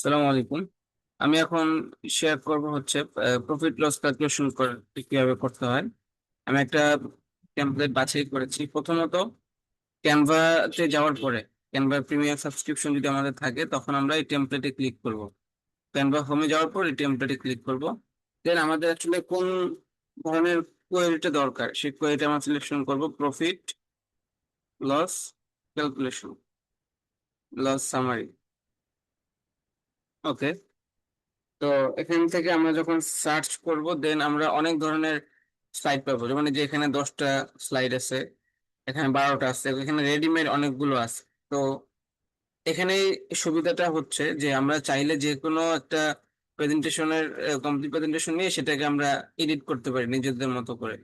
সালাম আলাইকুম। আমি এখন শেয়ার করব হচ্ছে প্রফিট লস ক্যালকুলেশন কিভাবে করতে হয়। আমি একটা টেমপ্লেট বাছাই করেছি। প্রথমত ক্যানভাতে যাওয়ার পরে ক্যানভা প্রিমিয়াম সাবস্ক্রিপশন যদি আমাদের থাকে তখন আমরা এই টেমপ্লেটে ক্লিক করব। ক্যানভা হোমে যাওয়ার পর এই টেমপ্লেটে ক্লিক করব। দেন আমাদের আসলে কোন ধরনের কোয়েরিটা দরকার সেই কোয়েরিটা আমরা সিলেকশন করব, profit loss calculation, loss summary. Okay. তো এখান থেকে আমরা যখন সার্চ করব দেন আমরা অনেক ধরনের স্লাইড পাবো, যেমন এই যে এখানে 10টা স্লাইড আছে, এখানে 12টা আছে, এখানে রেডিমেড অনেকগুলো আছে। তো এখানে সুবিধাটা হচ্ছে যে আমরা চাইলে যে কোনো একটা প্রেজেন্টেশনের কমপ্লিট প্রেজেন্টেশন নিয়ে সেটাকে আমরা এডিট করতে পারি নিজেদের মতো করে।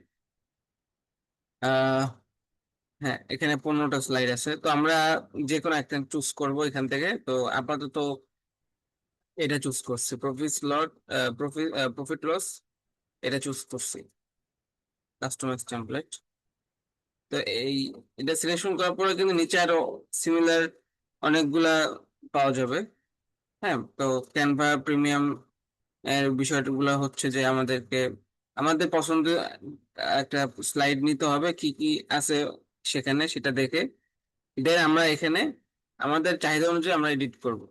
আহ হ্যাঁ, এখানে 15টা স্লাইড আছে, তো আমরা যে কোনো একটা চুজ করব এখান থেকে। তো আপাতত এটা চুজ করছি, প্রফিট লট, প্রফিট প্রফিট লস, এটা চুজ করছি, কাস্টমাইজ টেমপ্লেট। তো এটা সিলেকশন করার পরে কিন্তু নিচে আরো সিমিলার অনেকগুলা পাওয়া যাবে। হ্যাঁ, তো ক্যানভা প্রিমিয়াম এর বিষয়গুলো হচ্ছে যে আমাদেরকে আমাদের পছন্দ একটা স্লাইড নিতে হবে, কি কি আছে সেখানে সেটা দেখে দেন আমরা এখানে আমাদের চাহিদা অনুযায়ী আমরা এডিট করব।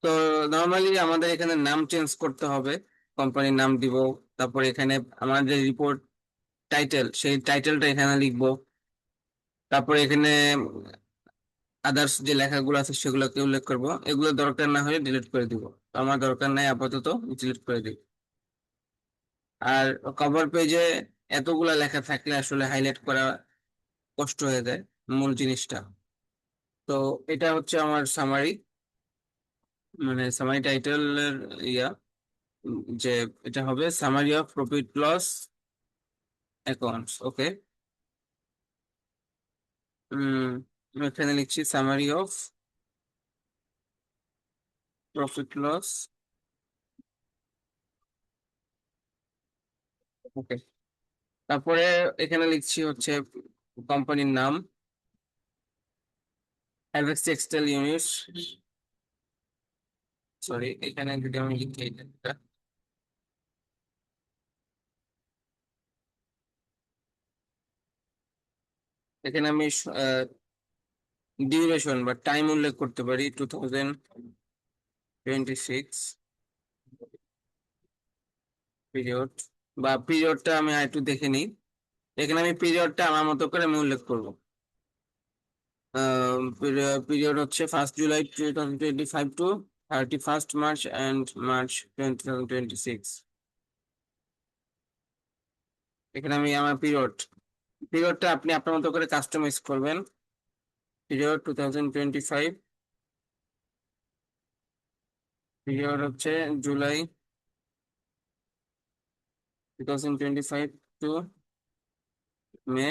তো নর্মালি আমাদের এখানে নাম চেঞ্জ করতে হবে, কোম্পানির নাম দিব। তারপর এখানে আমাদের রিপোর্ট টাইটেল, সেই টাইটেলটা এখানে লিখবো। তারপরে এখানে আদার্স যে লেখাগুলো আছে সেগুলোকে উল্লেখ করব, এগুলো দরকার না হলে ডিলিট করে দিব। তো আমার দরকার নাই, আপাতত ডিলিট করে দিব। আর কভার পেজে এতগুলা লেখা থাকলে আসলে হাইলাইট করা কষ্ট হয়ে যায় মূল জিনিসটা। তো এটা হচ্ছে আমার সামারি, মানে সামারি টাইটেলের ইয়া, যে এটা হবে summary of profit loss accounts. Okay. এখানে লিখছি summary of profit loss. Okay. তারপরে এখানে লিখছি হচ্ছে কোম্পানির নাম, অ্যাভেক্স টেক্সটাইল ইউনিটস। সরি, এখানে যদি আমি লিখি এটা, এখানে আমি ডিউরেশন বা টাইম উল্লেখ করতে পারি 2026 পিরিয়ড, বা পিরিয়ডটা আমি একটু দেখে নিই। এখানে আমি পিরিয়ডটা আমার মতো করে আমি উল্লেখ করবো। পিরিয়ড হচ্ছে 1 July 2025 to 31 March and March 2026। এখানে আমি আমার পিরিয়ডটা আপনি আপনার মতো করে কাস্টমাইজ করবেন। পিরিয়ড 2025, পিরিয়ড হচ্ছে জুলাই 2025 টু মে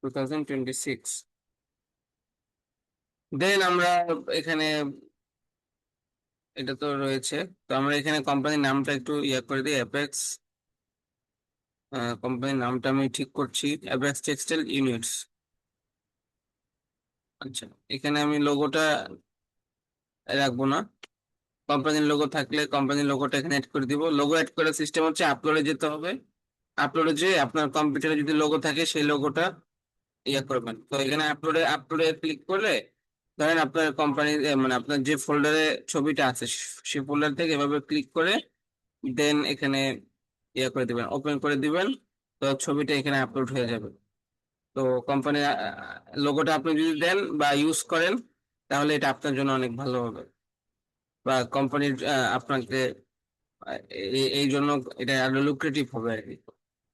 2026। দেন আমরা এখানে এটা তো রয়েছে, তো আমরা এখানে কোম্পানির নামটা একটু ইয়ে করে দিই, অ্যাপেক্স। কোম্পানির নামটা আমি ঠিক করছি, অ্যাপেক্স টেক্সটাইল ইউনিটস। আচ্ছা, এখানে আমি লোগোটা রাখবো না, কোম্পানির লোগো থাকলে কোম্পানির লোগোটা এখানে অ্যাড করে দিব। লোগো অ্যাড করার সিস্টেম হচ্ছে আপলোডে যেতে হবে। আপলোডে যে আপনার কম্পিউটারে যদি লোগো থাকে সেই লোগোটা ইয়ে করবেন। তো এখানে আপলোডে ক্লিক করলে ধরেন আপনার কোম্পানির মানে আপনার যে ফোল্ডারে ছবিটা আছে সেই ফোল্ডার থেকে এভাবে ক্লিক করে দেন এখানে ইয়ে করে দিবেন, ওপেন করে দিবেন। তো ছবিটা এখানে আপলোড হয়ে যাবে। তো কোম্পানির লোগোটা আপনি যদি দেন বা ইউজ করেন তাহলে এটা আপনার জন্য অনেক ভালো হবে, বা কোম্পানির আপনাকে এই জন্য এটা আরো লুক্রেটিভ হবে আর কি।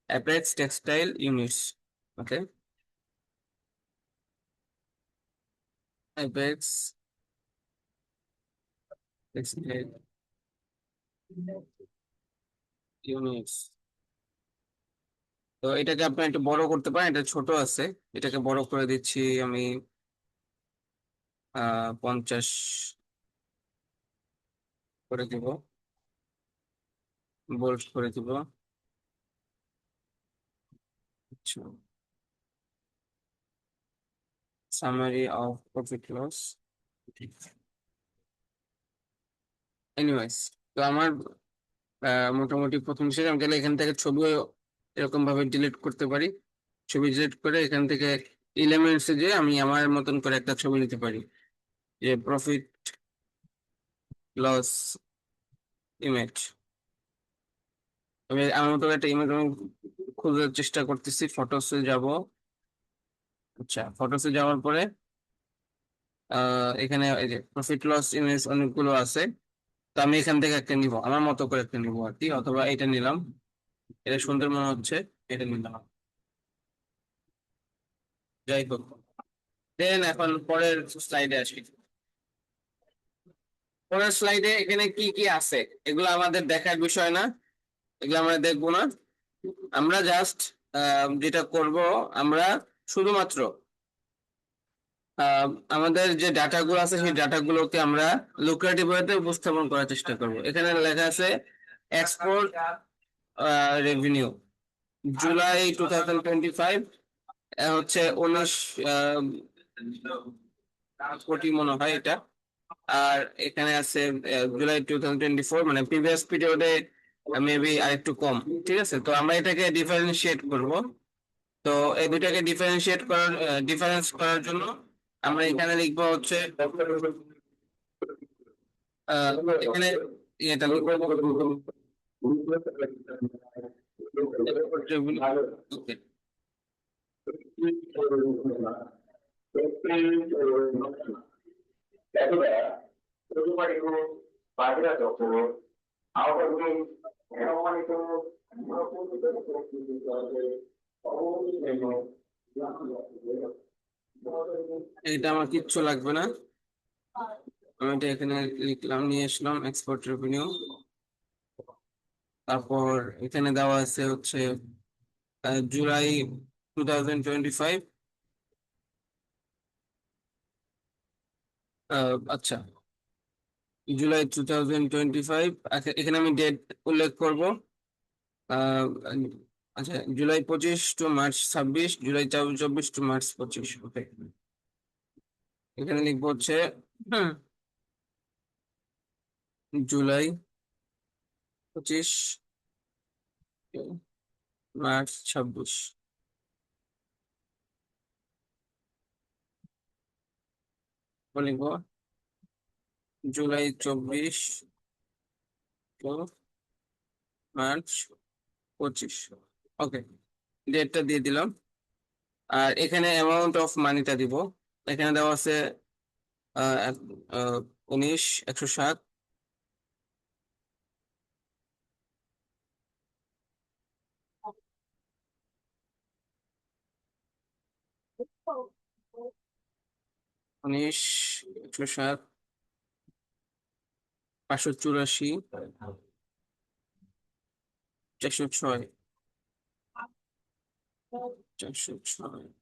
Apex textile units. Okay. Apex textile units. তো এটাকে আপনি একটু বড় করতে পারেন, এটা ছোট আছে, এটাকে বড় করে দিচ্ছি আমি 50 করে দিব, বোল্ড করে দিব। আচ্ছা, summary of profit loss. Anyways, তো আমার মোটামুটি প্রথম শেষ। আমি গেলে এখান থেকে ছবিও এরকম ভাবে ডিলিট করতে পারি। ছবি ডিলিট করে এখান থেকে এলিমেন্টসে যে আমি আমার মতন করে একটা ছবি নিতে পারি, যে প্রফিট লস ইমেজ। আমি আমার মতো একটা ইমেজ আমি খোঁজার চেষ্টা করতেছি। ফটোসে যাব। আচ্ছা, ফটোসে যাওয়ার পরে এখানে এই যে প্রফিট লস ইমেজ অনেকগুলো আছে। তো আমি এখান থেকে একটা নিব, আমার মতো করে একটা নিব আর কি, অথবা এটা নিলাম, এটা সুন্দর মনে হচ্ছে, এটা নিলাম। যাই হোক, দেন এখন পরের স্লাইডে আসি। পরের স্লাইডে এখানে কি কি আছে এগুলো আমাদের দেখার বিষয় না, এগুলো আমরা দেখবো না। আমরা জাস্ট যেটা করব, আমরা শুধুমাত্র আমাদের যে ডাটাগুলো আছে সেই ডাটাগুলোকে আমরা লুক্রেটিভ ওয়েতে উপস্থাপন করার চেষ্টা করব। এখানে লেখা আছে এক্সপোর্ট রেভিনিউ জুলাই 2025, হচ্ছে 19 কোটি মনে হয় এটা। আর এখানে আছে জুলাই 2024, মানে প্রিভিয়াস পিরিয়ডে মেবি আরেকটু কম। ঠিক আছে, তো আমরা এটাকে ডিফারেন্সিয়েট করব। তো এই দুটাকে ডিফারেন্স করার জন্য আমরা এখানে লিখবো হচ্ছে আহ, এখানে এটা লিখবো ওকে। এটা আমার কিচ্ছু লাগবে না, আমি এটা এখানে লিখলাম, নিয়ে আসলাম এক্সপোর্ট রেভিনিউ। তারপর এখানে দেওয়া আছে হচ্ছে জুলাই 2025। আচ্ছা, জুলাই 2025, এখানে আমি ডেট উল্লেখ করব। আহ, আচ্ছা, July 25 to March 26, July 24 to March 25। Okay, এখানে লিখবো হচ্ছে হুম, জুলাই 25, মার্চ 26। লিখবো জুলাই 24 টু মার্চ 25। ওকে, ডেটটা দিয়ে দিলাম। আর এখানে অ্যামাউন্ট অফ মানিটা দিব। এখানে দেওয়া আছে আহ, এক- আহ, 19,107। 19,107, 584, 406, 406।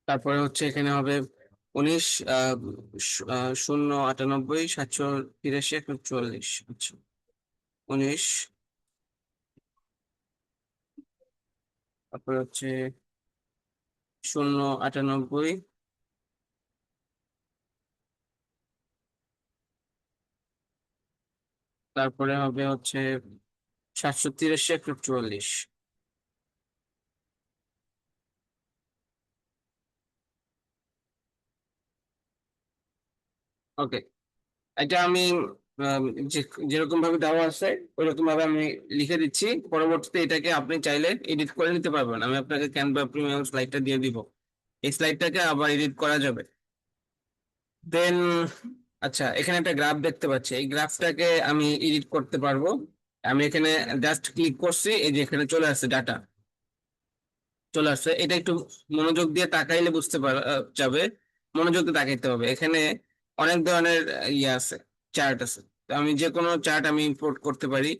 তারপরে হচ্ছে এখানে হবে 19, 098, 783, 144। আচ্ছা, 19, তারপরে হচ্ছে 098, তারপরে হবে হচ্ছে 783, 144। ওকে, এটা আমি আম, যে যেরকম ভাবে দেওয়া আছে ওইরকম ভাবে আমি লিখে দিচ্ছি। পরবর্তীতে এটাকে আপনি চাইলে এডিট করে নিতে পারবেন, আমি আপনাকে ক্যানভা প্রিমিয়াম স্লাইডটা দিয়ে দিব, এই স্লাইডটাকে আবার এডিট করা যাবে। দেন আচ্ছা, এখানে একটা গ্রাফ দেখতে পাচ্ছি, এই গ্রাফটাকে আমি এডিট করতে পারবো। আমি এখানে জাস্ট ক্লিক করছি, এই যে এখানে চলে আসছে ডাটা, চলে আসছে। এটা একটু মনোযোগ দিয়ে তাকাইলে বুঝতে যাবে। মনোযোগ দিয়ে তাকাইতে হবে, এখানে অনেক ধরনের ইয়ে আছে, চার্ট আছে। তো আমি যে কোনো চার্ট আমি ইম্পোর্ট করতে পারি।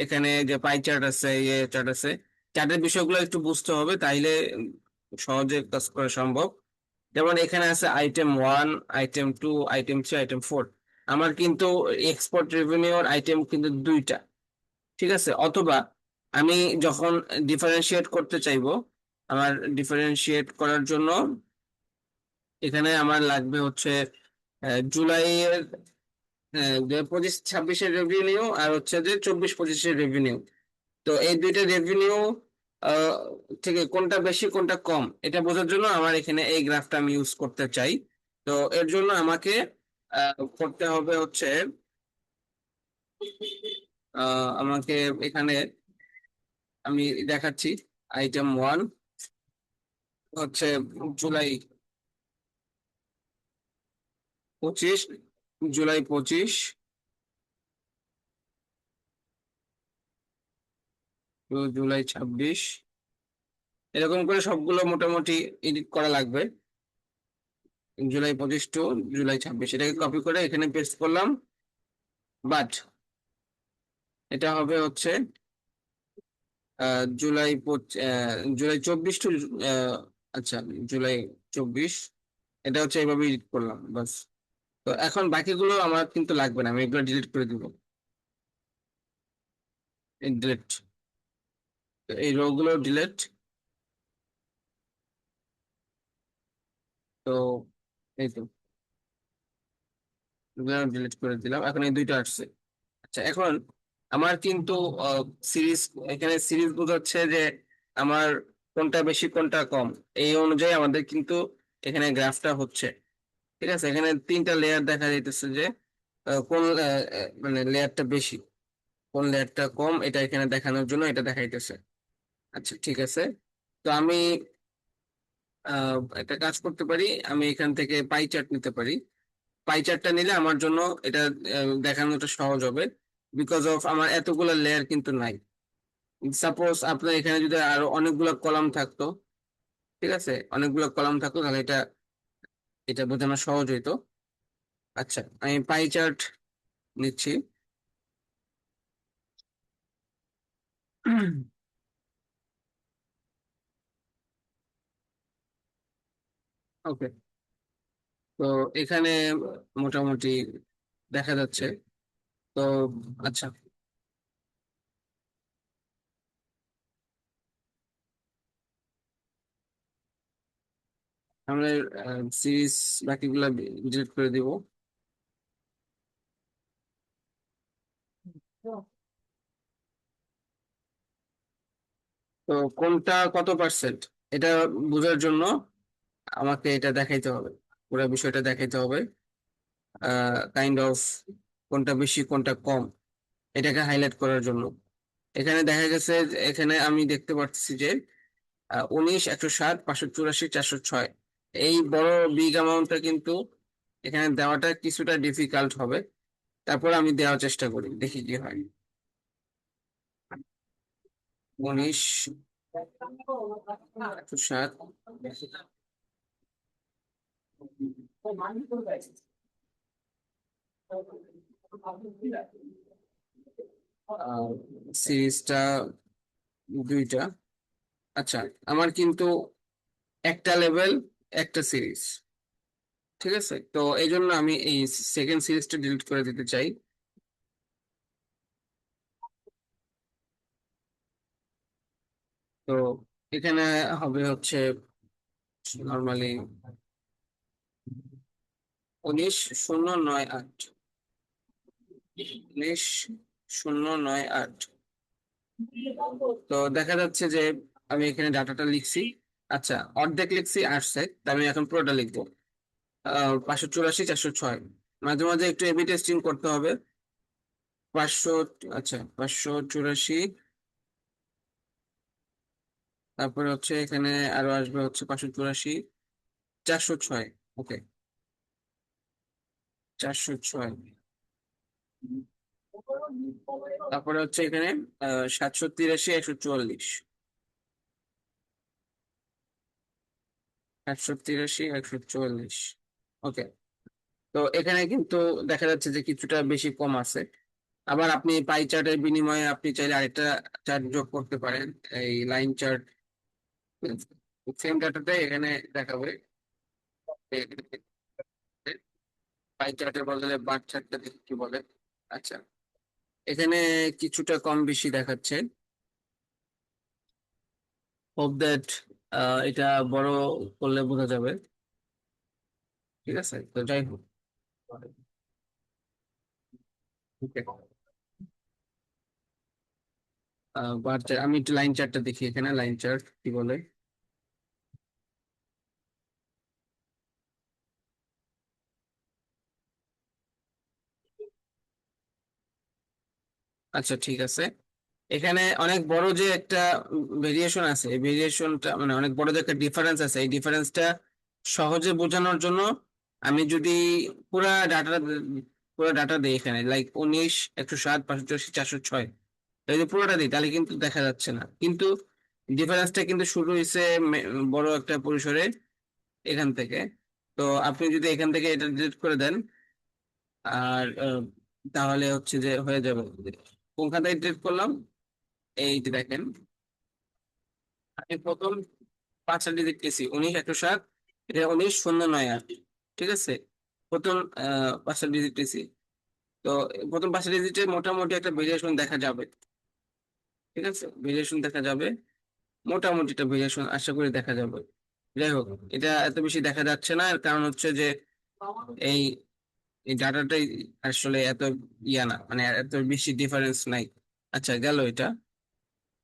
এখানে যে পাই চার্ট আছে, ইয়ে চার্ট আছে, চার্টের বিষয়গুলো একটু বুঝতে হবে, তাইলে সহজে কাজ করা সম্ভব। যেমন এখানে আছে আইটেম 1, আইটেম 2, আইটেম 3, আইটেম 4। আমার কিন্তু এক্সপোর্ট রেভিনিউর আইটেম কিন্তু দুইটা, ঠিক আছে। অথবা আমি যখন ডিফারেন্সিয়েট করতে চাইবো, আমার ডিফারেন্সিয়েট করার জন্য এখানে আমার লাগবে হচ্ছে জুলাইয়ের 25-26-এর রেভিনিউ, আর হচ্ছে যে 24-25-এর রেভিনিউ। তো এই দুইটা রেভিনিউ থেকে কোনটা বেশি কোনটা কম এটা বোঝার জন্য আমার এখানে এই গ্রাফটা আমি ইউজ করতে চাই। তো এর জন্য আমাকে করতে হবে হচ্ছে, আমাকে এখানে আমি দেখাচ্ছি। আইটেম 1 হচ্ছে জুলাই 25, জুলাই 25, তো জুলাই 26, এরকম করে সবগুলো মোটামুটি এডিট করা লাগবে। জুলাই 25 টু জুলাই 26 এটাকে কপি করে এখানে পেস্ট করলাম। বাট এটা হবে হচ্ছে জুলাই 24 টু, আচ্ছা, জুলাই 24, এটা হচ্ছে এইভাবে এডিট করলাম বাস। তো এখন বাকিগুলো আমার কিন্তু লাগবে না, আমি এগুলো ডিলিট করে দিব। ডিলিট, এই রো গুলো ডিলিট। তো এই তো ডিলিট করে দিলাম, এখন এই দুইটা আসছে। আচ্ছা, এখন আমার কিন্তু সিরিজ, এখানে সিরিজ বোঝাচ্ছে যে আমার কোনটা বেশি কোনটা কম, এই অনুযায়ী আমাদের কিন্তু এখানে গ্রাফটা হচ্ছে। ঠিক আছে, এখানে তিনটা লেয়ার দেখা যাইতেছে যে কোন মানে লেয়ারটা বেশি কোন লেয়ারটা কম, এটা এখানে দেখানোর জন্য এটা দেখাইতেছে। আচ্ছা, ঠিক আছে। তো আমি একটা কাজ করতে পারি, আমি এখান থেকে পাই চার্ট নিতে পারি। পাই চার্টটা নিলে আমার জন্য এটা দেখানোটা সহজ হবে, বিকজ অফ আমার এতগুলো লেয়ার কিন্তু নাই। সাপোজ আপনার এখানে যদি আরো অনেকগুলো কলাম থাকতো, ঠিক আছে, অনেকগুলো কলাম থাকতো, তাহলে এটা এটা বোঝানো সহজ হইতো। আচ্ছা, আমি পাই চার্ট নিচ্ছি। ওকে, তো এখানে মোটামুটি দেখা যাচ্ছে। তো আচ্ছা, আমরা সিরিজ বাকিগুলা ডিলিট করে দিব। তো কোনটা কত পার্সেন্ট এটা বোঝার জন্য আমাকে এটা দেখাইতে হবে, পুরো বিষয়টা দেখাইতে হবে। কাইন্ড অফ কোনটা বেশি কোনটা কম এটাকে হাইলাইট করার জন্য এখানে দেখা গেছে এখানে আমি দেখতে পাচ্ছি যে 19, 160, 584, 406, এই বড় বিগ অ্যামাউন্টটা কিন্তু এখানে দেওয়াটা কিছুটা ডিফিকাল্ট হবে। তারপর আমি দেওয়ার চেষ্টা করি, দেখি কি হয়। 19, 160, সিরিজটা দুইটা। আচ্ছা, আমার কিন্তু একটা লেভেল, একটা সিরিজ, ঠিক আছে। তো এই জন্য আমি এই সেকেন্ড সিরিজটা ডিলিট করে দিতে চাই। তো এখানে হবে হচ্ছে নর্মালি 19, 0, 9, 8, 19, 0, 9, 8। তো দেখা যাচ্ছে যে আমি এখানে ডাটাটা লিখছি। আচ্ছা, অর্ধেক লিখছি আসছে, তা আমি এখন পুরোটা লিখবো। 584, 406। মাঝে মাঝে একটু এবি টেস্টিং করতে হবে। 500, আচ্ছা, 584, তারপরে হচ্ছে এখানে আরো আসবে হচ্ছে 584, 406। ওকে, 406। তারপরে হচ্ছে এখানে 783, 144। 783, 144। ওকে। তো এখানে কিন্তু দেখা যাচ্ছে যে কিছুটা বেশি কম আছে। আবার আপনি পাই চার্টের বিনিময়ে আপনি চাইলে আরেকটা চার্ট যোগ করতে পারেন, এই লাইন চার্ট। সেম ডাটাতে এখানে দেখাবে। পাই চার্টের বদলে বার চার্টটা দেখি কি বলে। আচ্ছা, এখানে কিছুটা কম বেশি দেখাচ্ছে। হোপ দ্যাট এটা বড় করলে বোঝা যাবে। ঠিক আছে, তো যাই হোক। Okay. বার চার্ট, আমি একটু লাইন চার্টটা দেখি, এখানে লাইন চার্ট কি বলে। আচ্ছা, ঠিক আছে। এখানে অনেক বড় যে একটা ভেরিয়েশন আছে, এই ভেরিয়েশনটা মানে অনেক বড় যে একটা ডিফারেন্স আছে, এই ডিফারেন্সটা সহজে বোঝানোর জন্য আমি যদি পুরা ডাটা পুরো ডাটা দিই এখানে, লাইক 19, 107, 584, 406, যদি পুরোটা দিই তাহলে কিন্তু দেখা যাচ্ছে না, কিন্তু ডিফারেন্সটা কিন্তু শুরু হয়েছে বড় একটা পরিসরে এখান থেকে। তো আপনি যদি এখান থেকে এটা ডিলিট করে দেন আর তাহলে হচ্ছে যে হয়ে যাবে। কোনখান থেকে ডিলিট করলাম, এই যে দেখেন, আমি প্রথম 5টা ডিজিট দিয়েছি, 19, 107, এটা 19, 0, 9, 8। ঠিক আছে, প্রথম 5টা ডিজিট দিয়েছি। তো প্রথম 5টা ডিজিটে মোটামুটি একটা ভেরিয়েশন দেখা যাবে। ঠিক আছে, ভেরিয়েশন দেখা যাবে, মোটামুটি একটা ভেরিয়েশন আশা করি দেখা যাবে। যাই হোক, এটা এত বেশি দেখা যাচ্ছে না, এর কারণ হচ্ছে যে এই এই ডাটাটাই আসলে এত ইয়া না, মানে এত বেশি ডিফারেন্স নাই। আচ্ছা, গেল এটা।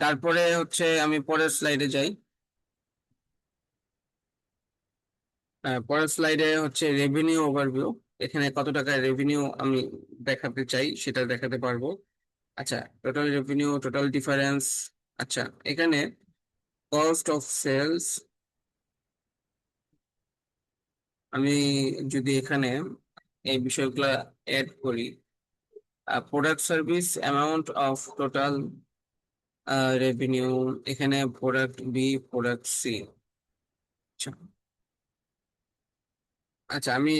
তারপরে হচ্ছে আমি পরের স্লাইডে যাই। পরের স্লাইডে হচ্ছে রেভিনিউ ওভারভিউ। এখানে কত টাকার রেভিনিউ আমি দেখাতে চাই সেটা দেখাতে পারবো। আচ্ছা, টোটাল রেভিনিউ, টোটাল ডিফারেন্স। আচ্ছা, এখানে কস্ট অফ সেলস, আমি যদি এখানে এই বিষয়গুলো অ্যাড করি, product service amount of total revenue, এখানে প্রোডাক্ট বি, প্রোডাক্ট সি। আচ্ছা। আচ্ছা, আমি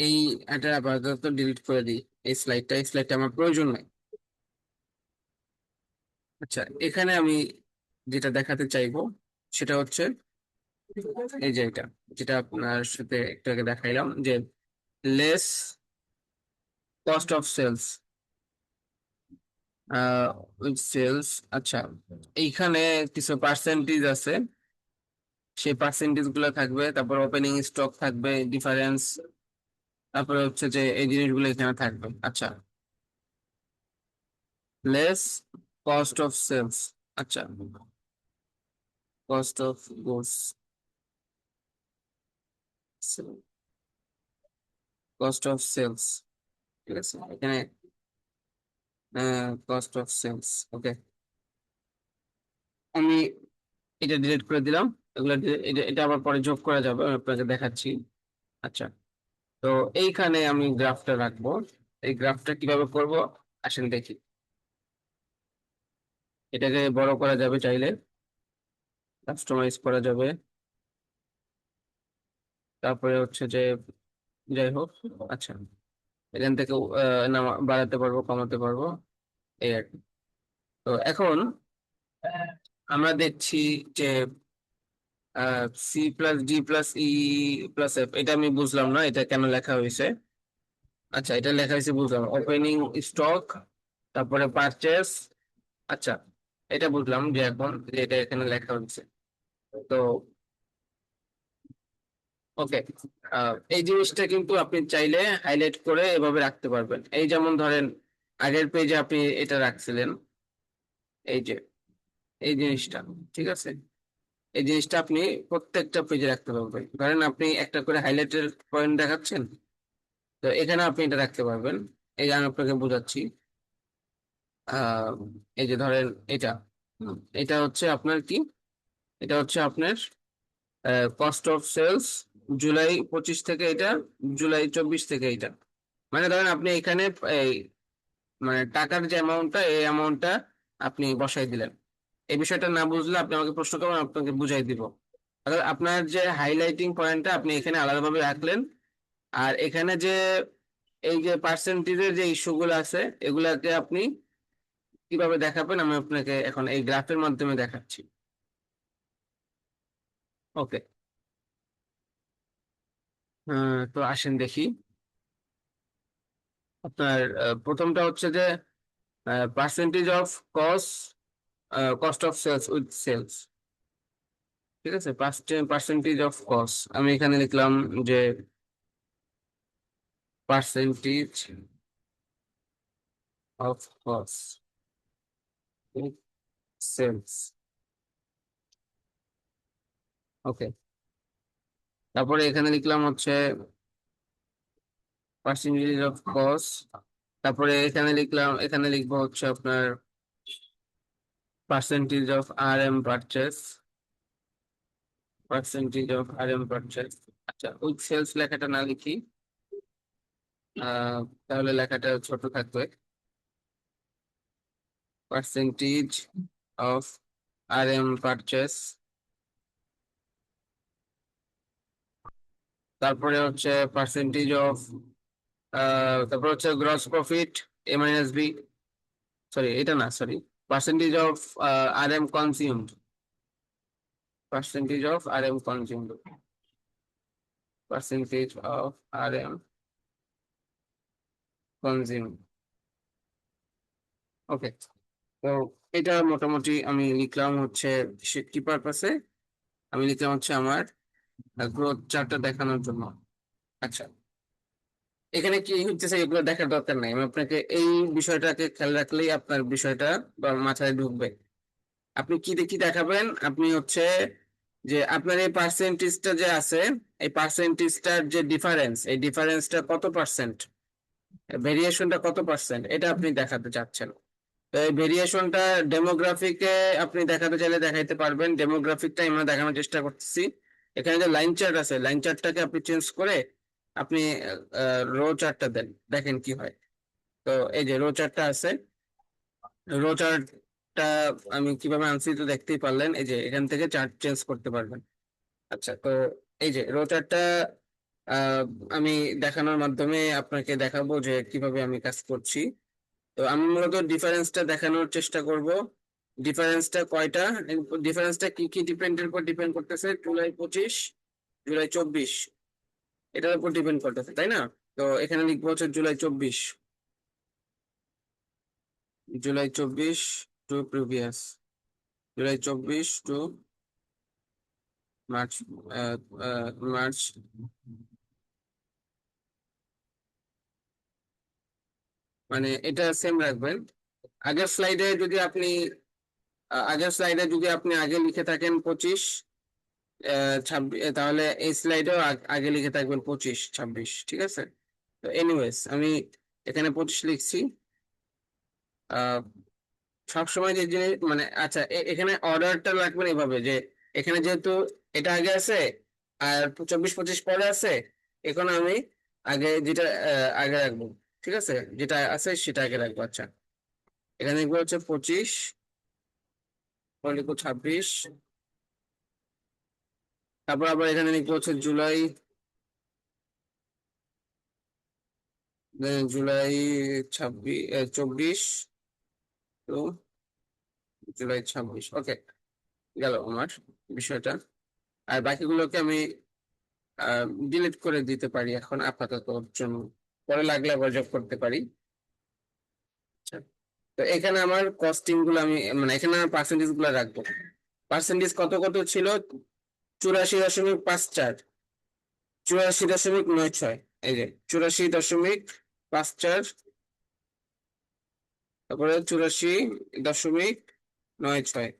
এই এটা আপাতত ডিলিট করে দিই, এই স্লাইডটা আমার প্রয়োজন নাই। আচ্ছা, এখানে আমি যেটা দেখাতে চাইবো সেটা হচ্ছে এই যে এটা, যেটা আপনার সাথে একটু আগে দেখাইলাম, যে less cost of sales with sales. আচ্ছা, এইখানে কিছু পার্সেন্টেজ আছে, সেই পার্সেন্টেজ গুলো থাকবে, তারপর ওপেনিং স্টক থাকবে, ডিফারেন্স, তারপরে হচ্ছে যে এই জিনিসগুলো এখানে থাকবে। আচ্ছা, লেস কস্ট অফ সেলস। আচ্ছা, cost of goods, cost of sales. ঠিক আছে, এখানে কস্ট অফ সেলস। ওকে, আমি এটা ডিলিট করে দিলাম। এগুলো এটা এটা আবার পরে যোগ করা যাবে, আমি আপনাকে দেখাচ্ছি। আচ্ছা, তো এইখানে আমি গ্রাফটা রাখবো। এই গ্রাফটা কিভাবে করব আসেন দেখি। এটাকে বড় করা যাবে চাইলে, কাস্টমাইজ করা যাবে, তারপরে হচ্ছে যে যাই হোক। আচ্ছা, এখান থেকে বাড়াতে পারবো, কমাতে পারবো, এই আর কি। তো এখন আমরা দেখছি যে C+D+E+F, এটা আমি বুঝলাম না এটা কেন লেখা হয়েছে। আচ্ছা, এটা লেখা হয়েছে বুঝলাম, ওপেনিং স্টক, তারপরে পারচেস। আচ্ছা, এটা বুঝলাম যে এখন যে এটা এখানে লেখা হচ্ছে। তো ওকে, এই জিনিসটা কিন্তু আপনি চাইলে হাইলাইট করে এভাবে রাখতে পারবেন। এই যেমন ধরেন আগের পেজে আপনি এটা রাখছিলেন, এই যে এই জিনিসটা। ঠিক আছে, এই জিনিসটা আপনি প্রত্যেকটা পেজে রাখতে পারবেন। ধরেন আপনি একটা করে হাইলাইটের পয়েন্ট দেখাচ্ছেন, তো এখানে আপনি এটা রাখতে পারবেন। এই যে আমি আপনাকে বোঝাচ্ছি, আহ এই যে ধরেন এটা, এটা হচ্ছে আপনার কি, এটা হচ্ছে আপনার কস্ট অফ সেলস জুলাই 25 থেকে, এটা জুলাই 24 থেকে এটা। মানে ধরেন আপনি এখানে এই মানে টাকার যে অ্যামাউন্টটা, এই অ্যামাউন্টটা আপনি বসাই দিলেন। এই বিষয়টা না বুঝলে আপনি আমাকে প্রশ্ন করবেন, আপনাকে বুঝাই দিব। অর্থাৎ আপনার যে হাইলাইটিং পয়েন্টটা আপনি এখানে আলাদাভাবে রাখলেন, আর এখানে যে এই যে পার্সেন্টেজের যে ইস্যুগুলো আছে এগুলাকে আপনি কিভাবে দেখাবেন আমি আপনাকে এখন এই গ্রাফের মাধ্যমে দেখাচ্ছি। ওকে, তো আসেন দেখি। আপনার প্রথমটা হচ্ছে যে percentage of cost, cost of sales with sales. ঠিক আছে, পার্সেন্টেজ অফ কস্ট আমি এখানে লিখলাম যে percentage of cost with sales. Okay, তারপরে এখানে লিখলাম হচ্ছে পার্সেন্টেজ অফ কস্ট। তারপরে এখানে লিখবো হচ্ছে আপনার percentage of R M purchase, percentage of R M purchase. আচ্ছা, উইথ সেলস লেখাটা না লিখি, আহ তাহলে লেখাটা ছোট থাকবে। Percentage of R M purchase, তারপরে হচ্ছে পার্সেন্টেজ অফ, তারপর হচ্ছে gross profit A minus B, sorry এটা না, sorry, percentage of R M consumed, percentage of R M consumed, percentage of R M consumed. Okay, তো এটা মোটামুটি আমি লিখলাম হচ্ছে কি পারপাসে, আমি লিখলাম হচ্ছে আমার গ্রোথ চার্টটা দেখানোর জন্য। আচ্ছা, এখানে কি হচ্ছে এগুলো দেখার দরকার নাই, আমি আপনাকে এই বিষয়টাকে খেয়াল রাখলেই আপনার বিষয়টা বা মাথায় ঢুকবে। আপনি কি দেখি দেখাবেন, আপনি হচ্ছে যে আপনার এই পার্সেন্টেজটা যে আছে, এই পার্সেন্টেজটার যে ডিফারেন্স, এই ডিফারেন্সটা কত পার্সেন্ট, ভেরিয়েশনটা কত পার্সেন্ট, এটা আপনি দেখাতে চাচ্ছেন। তো এই ভেরিয়েশনটা ডেমোগ্রাফিকে আপনি দেখাতে চাইলে দেখাইতে পারবেন, ডেমোগ্রাফিকটা আমরা দেখানোর চেষ্টা করতেছি। এখানে যে লাইন চার্ট আছে, লাইন চার্টটাকে আপনি চেঞ্জ করে আপনি রো চার্টটা দেন, দেখেন কি হয়। তো এই যে রো চার্টটা আছে, রো চার্টটা আমি কিভাবে আনছি তো দেখতেই পারলেন, এই যে এখান থেকে চার্ট চেঞ্জ করতে পারবেন। আচ্ছা, তো এই যে রো চার্টটা আহ, আমি দেখানোর মাধ্যমে আপনাকে দেখাবো যে কিভাবে আমি কাজ করছি। তো আমি মূলত ডিফারেন্সটা দেখানোর চেষ্টা করব। ডিফারেন্সটা কয়টা, ডিফারেন্সটা কি কি ডিপেন্ডের উপর ডিপেন্ড করতেছে, জুলাই 25, জুলাই 24, এটার উপর ডিপেন্ড করতেছে, তাই না? তো এখানে লিখবো হচ্ছে July 24, July 24 to previous, July 24 to March, March. মানে এটা সেম রাখবেন। আগের স্লাইডে যদি আপনি আগের স্লাইডে যদি আপনি আগে লিখে থাকেন 25, 26, তাহলে এই স্লাইডেও আগে লিখে থাকবেন 25, 26, ঠিক আছে? তো এনিওয়েজ আমি এখানে 25 লিখছি। আহ সবসময় যে জিনিস মানে, আচ্ছা, এখানে অর্ডারটা রাখবেন এইভাবে যে এখানে যেহেতু এটা আগে আছে আর 24, 25 পরে আছে, এখন আমি আগে যেটা আগে রাখবো, ঠিক আছে, যেটা আছে সেটা আগে রাখবো। আচ্ছা, এখানে লিখবো হচ্ছে 25, পরে লিখবো 26, তারপর আবার এখানে লিখবো হচ্ছে জুলাই, জুলাই 24 তো জুলাই 26। ওকে, গেল আমার বিষয়টা। আর বাকিগুলোকে আমি ডিলিট করে দিতে পারি এখন আপাতত ওর জন্য, পরে লাগলে আবার যোগ করতে পারি। আচ্ছা, তো এখানে আমার কস্টিং গুলো আমি মানে এখানে আমার পার্সেন্টেজ গুলো রাখবো। পার্সেন্টেজ কত কত ছিল, 84.54, 84.96, এই যে 84.54, তারপরে 84.96।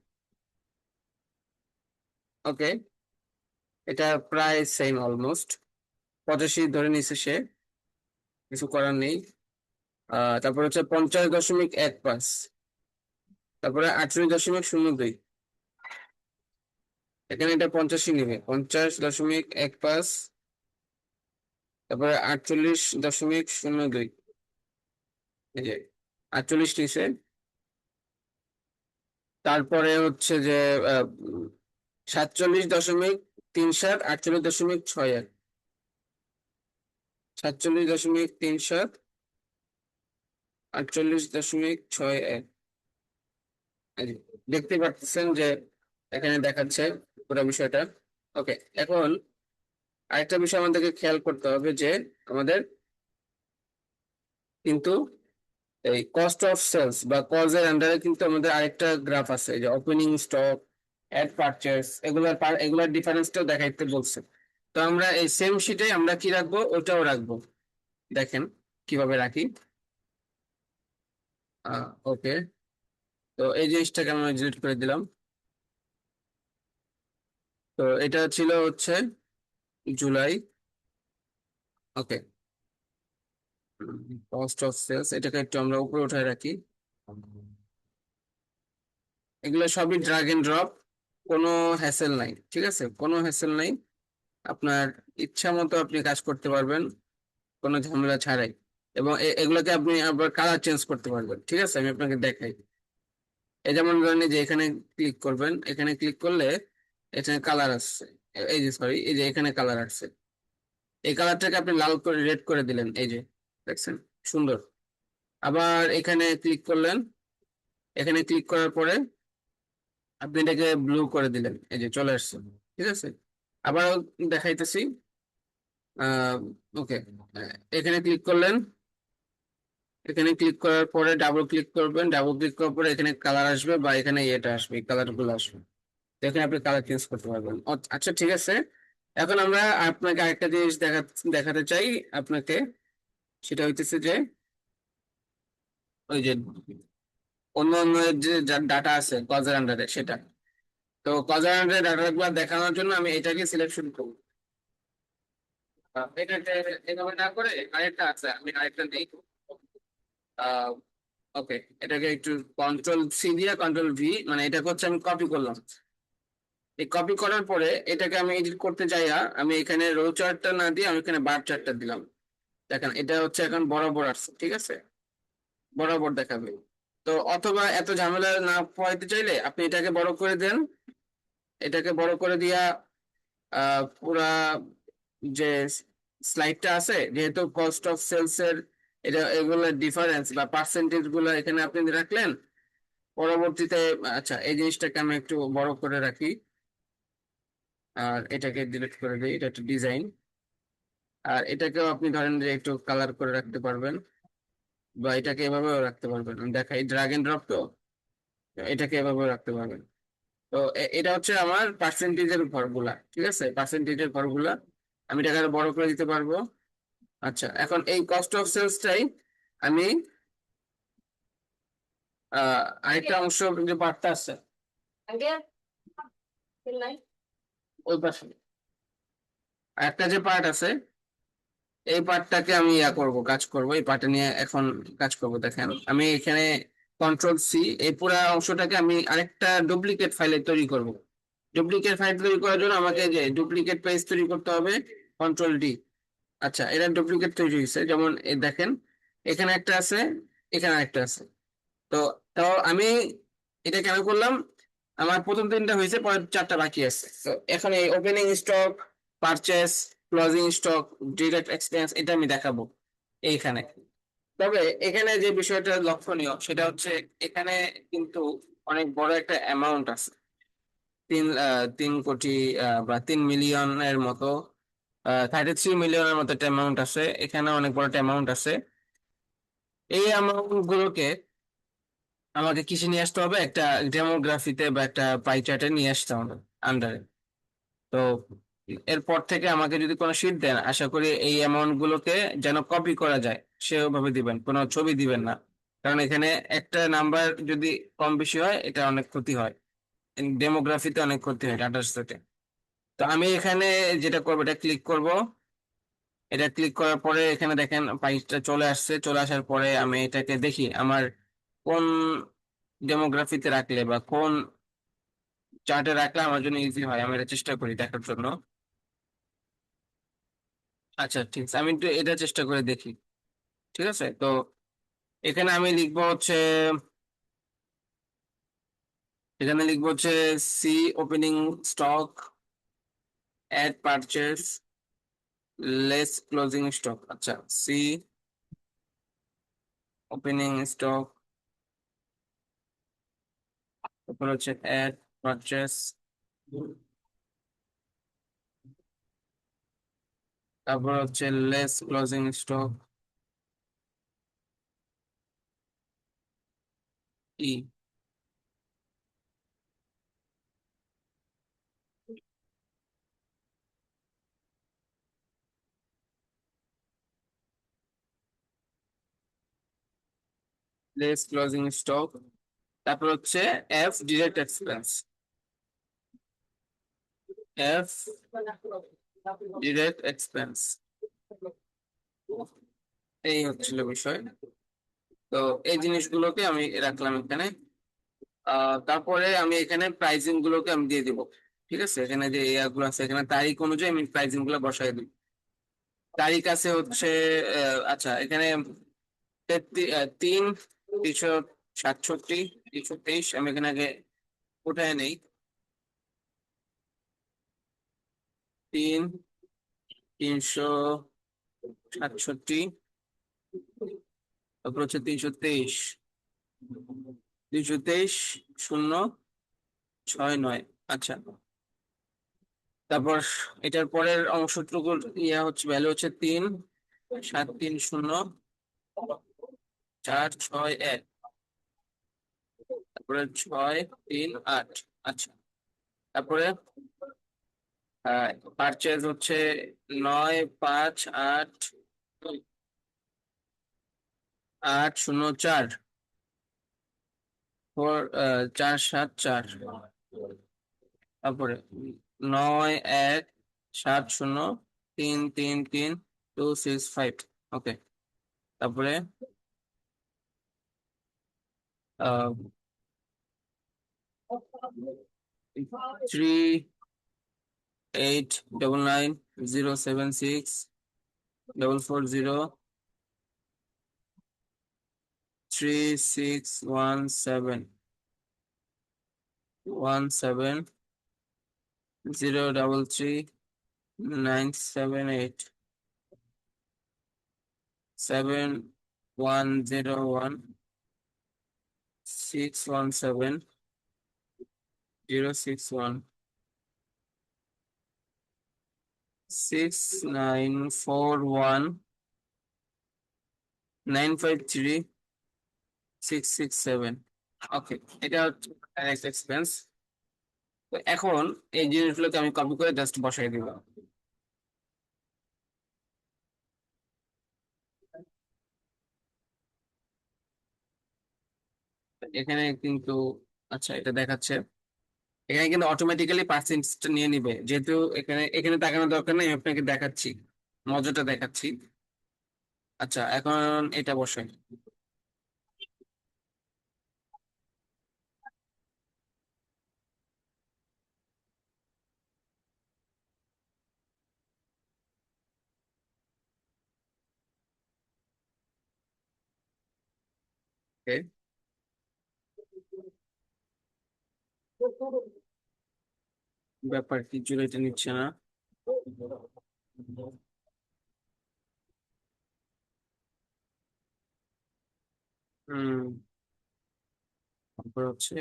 ওকে, এটা প্রায় সেম অলমোস্ট, 85 ধরে নিছে সে, কিছু করার নেই। তারপর হচ্ছে 50.15, তারপরে 48.02, এখানে এটা 85 নেবে, 50.15, তারপরে 48.02, এই যে 48 নিচে। তারপরে হচ্ছে যে 47.37, 48.61, 47.37, 48.61। এই যে দেখতে পাচ্ছেন যে এখানে দেখাচ্ছে পুরো বিষয়টা। ওকে, এখন আরেকটা বিষয় আমাদেরকে খেয়াল করতে হবে যে আমাদের কিন্তু এই কস্ট অফ সেলস বা কজের আন্ডারে কিন্তু আমাদের আরেকটা গ্রাফ আছে, যে ওপেনিং স্টক, এট পারচেস, এগুলার ডিফারেন্সটাও দেখাইতে বলছে। তো আমরা এই সেম শিটে আমরা কি রাখবো, ওটাও রাখবো। দেখেন কিভাবে রাখি। ওকে, তো এই জিনিসটাকে আমরা ডিলিট করে দিলাম। তো এটা ছিল হচ্ছে জুলাই। ওকে, কস্ট অফ সেলস এটাকে একটু আমরা উপরে উঠায় রাখি। এগুলো সবই ড্রাগ এন্ড ড্রপ, কোনো হ্যাসেল নাই, ঠিক আছে, কোনো হ্যাসেল নাই। আপনার ইচ্ছা মতো আপনি কাজ করতে পারবেন কোনো ঝামেলা ছাড়াই। এবং এগুলোকে আপনি আবার কালার চেঞ্জ করতে পারবেন, ঠিক আছে, আমি আপনাকে দেখাই। এই যেমন ধরেন এই যে এখানে ক্লিক করবেন, এখানে ক্লিক করলে এখানে কালার আসছে। এই যে সরি, এই যে এখানে কালার আসছে। এই কালারটাকে আপনি লাল করে রেড করে দিলেন, এই যে দেখছেন, সুন্দর। আবার এখানে ক্লিক করলেন, এখানে ক্লিক করার পরে আপনি এটাকে ব্লু করে দিলেন, এই যে চলে আসছে, ঠিক আছে। আবার দেখাইতেছি। ওকে, এখানে ক্লিক করলেন, এখানে ক্লিক করার পরে ডাবল ক্লিক করবেন, ডাবল ক্লিক করার পরে এখানে কালার আসবে বা এখানে এটা আসবে, এই কালার গুলো আসবে। তো এখানে আপনি কালার চেঞ্জ করতে পারবেন। আচ্ছা, ঠিক আছে। এখন আমরা আপনাকে আরেকটা জিনিস দেখাতে চাই আপনাকে। সেটা হইতেছে যে ওই যে অন্য অন্য যে ডাটা আছে কজের আন্ডারে সেটা। তো কজের আন্ডারে ডাটাগুলো দেখানোর জন্য আমি এটাকে সিলেকশন করবো। এটাতে এভাবে না করে আরেকটা আছে, আমি আরেকটা নেই। ওকে, এটাকে একটু কন্ট্রোল সি দিয়ে কন্ট্রোল ভি, মানে এটাকে হচ্ছে আমি কপি করলাম। এই কপি করার পরে এটাকে আমি এডিট করতে চাইয়া আমি এখানে রো চার্টটা না দিয়ে আমি এখানে বার চার্টটা দিলাম। দেখেন এটা হচ্ছে এখন বরাবর আসছে, ঠিক আছে, বরাবর দেখাবে। তো অথবা এত ঝামেলা না পোহাইতে চাইলে আপনি এটাকে বড় করে দেন। এটাকে বড় করে দিয়া পুরা যে স্লাইডটা আছে, যেহেতু কস্ট অফ সেলস এর এটা এগুলো ডিফারেন্স বা পার্সেন্টেজ গুলো এখানে আপনি রাখলেন পরবর্তীতে। আচ্ছা, এই জিনিসটাকে আমি একটু বড় করে রাখি আর এটাকে ডিলিট করে দিই, এটা একটু ডিজাইন। আর এটাকেও আপনি ধরেন যে একটু কালার করে রাখতে পারবেন বা এটাকে এভাবেও রাখতে পারবেন। আমি দেখাই, ড্রাগ এন্ড ড্রপ, তো এটাকে এভাবেও রাখতে পারবেন। তো এটা হচ্ছে আমার পার্সেন্টেজের ঘরগুলা, ঠিক আছে, পার্সেন্টেজের ঘরগুলা আমি এটাকে আরো বড় করে দিতে পারবো। আচ্ছা, এখন এই কস্ট অফ সেলসটাই আমি আরেকটা অংশ যে পার্টটা আছে ওই পাশে একটা যে পার্ট আছে, এই পার্টটাকে আমি কাজ করব, এই পার্টটা নিয়ে এখন কাজ করব। দেখেন আমি এখানে কন্ট্রোল সি, এই পুরো অংশটাকে আমি আরেকটা ডুপ্লিকেট ফাইলে তৈরি করব। ডুপ্লিকেট ফাইল তৈরি করার জন্য আমাকে যে ডুপ্লিকেট পেজ তৈরি করতে হবে, কন্ট্রোল ডি। আচ্ছা, এটা ডুপ্লিকেট তৈরি হয়েছে, যেমন এই দেখেন এখানে একটা আছে, এখানে একটা আছে। তো তাও আমি এটা কেন করলাম, আমার প্রথম তিনটা হয়েছে, পরের চারটা বাকি আছে। তো এখন এই opening stock, purchase, closing stock, direct expense এটা আমি দেখাবো এইখানে। তবে এখানে যে বিষয়টা লক্ষণীয় সেটা হচ্ছে এখানে কিন্তু অনেক বড় একটা অ্যামাউন্ট আছে। 3 কোটি বা 3 মিলিয়নের মতো, 33 মিলিয়নের মতো একটা অ্যামাউন্ট আছে, এখানে অনেক বড় একটা অ্যামাউন্ট আছে। এই অ্যামাউন্ট গুলোকে আমাকে কিসে নিয়ে আসতে হবে, একটা ডেমোগ্রাফিতে বা একটা পাই চার্টে নিয়ে আসতে হবে আন্ডারে। তো এরপর থেকে আমাকে যদি কোনো শীট দেন, আশা করি এই অ্যামাউন্ট গুলোকে যেন কপি করা যায় সেভাবে দিবেন, কোনো ছবি দিবেন না। কারণ এখানে একটা নাম্বার যদি কম বেশি হয় এটা অনেক ক্ষতি হয়, ডেমোগ্রাফিতে অনেক ক্ষতি হয় ডাটার সাথে। তো আমি এখানে যেটা করবো, এটা ক্লিক করব। এটা ক্লিক করার পরে এখানে দেখেন পাইটা চলে আসছে, চলে আসার পরে আমি এটাকে দেখি আমার কোন ডেমোগ্রাফিতে রাখলে বা কোন চার্টে রাখলে আমার জন্য ইজি হয়, আমি এটা চেষ্টা করি দেখার জন্য। আচ্ছা ঠিক আছে, আমি একটু এটা চেষ্টা করে দেখি। ঠিক আছে, তো এখানে আমি লিখবো হচ্ছে, এখানে লিখবো হচ্ছে C opening stock add purchase less closing stock. আচ্ছা, সি ওপেনিং স্টক, তারপর হচ্ছে অ্যাড পারচেস, তারপর হচ্ছে less closing stock, E. Less closing stock, তারপর হচ্ছে F direct expense, F direct expense. এই হচ্ছিল বিষয়। তো এই জিনিসগুলোকে আমি রাখলাম এখানে। তারপরে আমি এখানে প্রাইসিং গুলোকে আমি দিয়ে দিব। ঠিক আছে, এখানে যে ইয়াগুলো আছে, এখানে তারিখ অনুযায়ী আমি প্রাইসিং গুলো বসাই দিই। তারিখ আছে হচ্ছে, আচ্ছা এখানে 3, 367, 323, আমি এখানে আগে উঠায় নেই। 3, 367, তারপর হচ্ছে 323, 323, 069। আচ্ছা, তারপর এটার পরের অংশটুকু ইয়া হচ্ছে, ভ্যালু হচ্ছে 3, 7, 3, 0, 4, 6, 1, তারপরে 6, 3, 8। আচ্ছা, তারপরে পারচেজ হচ্ছে 9, 5, 8, 8, 0, 4, 4, 7, 4, তারপরে 9, 1, 7, 0, 3, 3, 3, 2, 6, 5। ওকে, তারপরে আহ 3, 6, 1, 7, 0, 6, 1, 6, 9, 4, 1, 9, 5, 3, 6, 6, 7। ওকে, এটা হচ্ছে ডাইরেক্ট এক্সপেন্স। তো এখন এই জিনিসগুলোকে আমি কপি করে জাস্ট বসাই দিব। এখানে কিন্তু, আচ্ছা এটা দেখাচ্ছে, এখানে কিন্তু অটোমেটিক্যালি পার্সেন্টেজটা নিয়ে নিবে, যেহেতু এখানে এখানে তাকানোর দরকার নেই, আমি আপনাকে দেখাচ্ছি, মজাটা দেখাচ্ছি। আচ্ছা, এখন এটা বসাই। ওকে, ব্যাপার কি, জুলাইটা নিচ্ছে না। হুম, তারপর হচ্ছে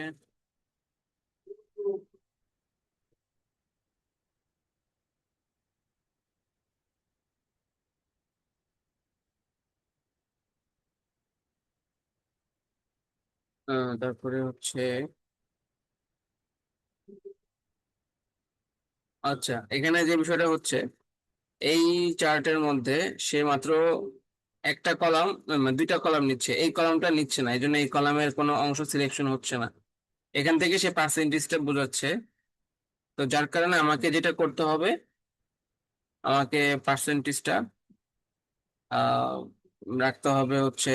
তারপরে হচ্ছে, আচ্ছা এখানে যে বিষয়টা হচ্ছে, এই চার্টের মধ্যে সে মাত্র একটা কলাম, দুইটা কলাম নিচ্ছে, এই কলামটা নিচ্ছে না, এই জন্য এই কলামের কোনো অংশ সিলেকশন হচ্ছে না। এখান থেকে সে পার্সেন্টেজটা বোঝাচ্ছে। তো যার কারণে আমাকে যেটা করতে হবে, আমাকে পার্সেন্টেজটা আহ রাখতে হবে হচ্ছে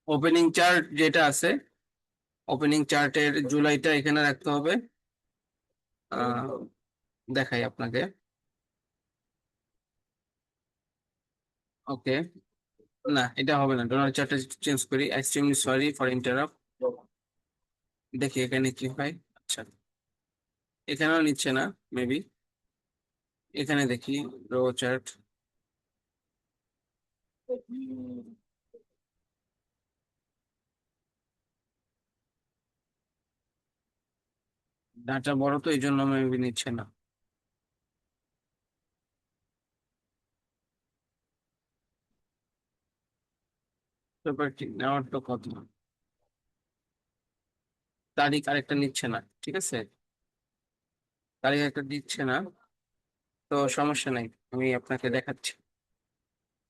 ওপেনিং চার্ট যেটা আছে, ওপেনিং চার্টের জুলাইটা এখানে রাখতে হবে। আহ দেখাই আপনাকে। ওকে, না এটা হবে না, ডোনার চার্টটা চেঞ্জ করি। Extremely sorry for interrupt. দেখি এখানে কি হয়। আচ্ছা, এখানেও নিচ্ছে না মেবি। এখানে দেখি রো চার্ট। ডাটা বড় তো এই জন্য মেবি নিচ্ছে না। পেপারটি নেওয়ার তো কথা, তারিখ আরেকটা নিচ্ছে না, ঠিক আছে, তারিখ একটা দিচ্ছে না। তো সমস্যা নাই, আমি আপনাকে দেখাচ্ছি।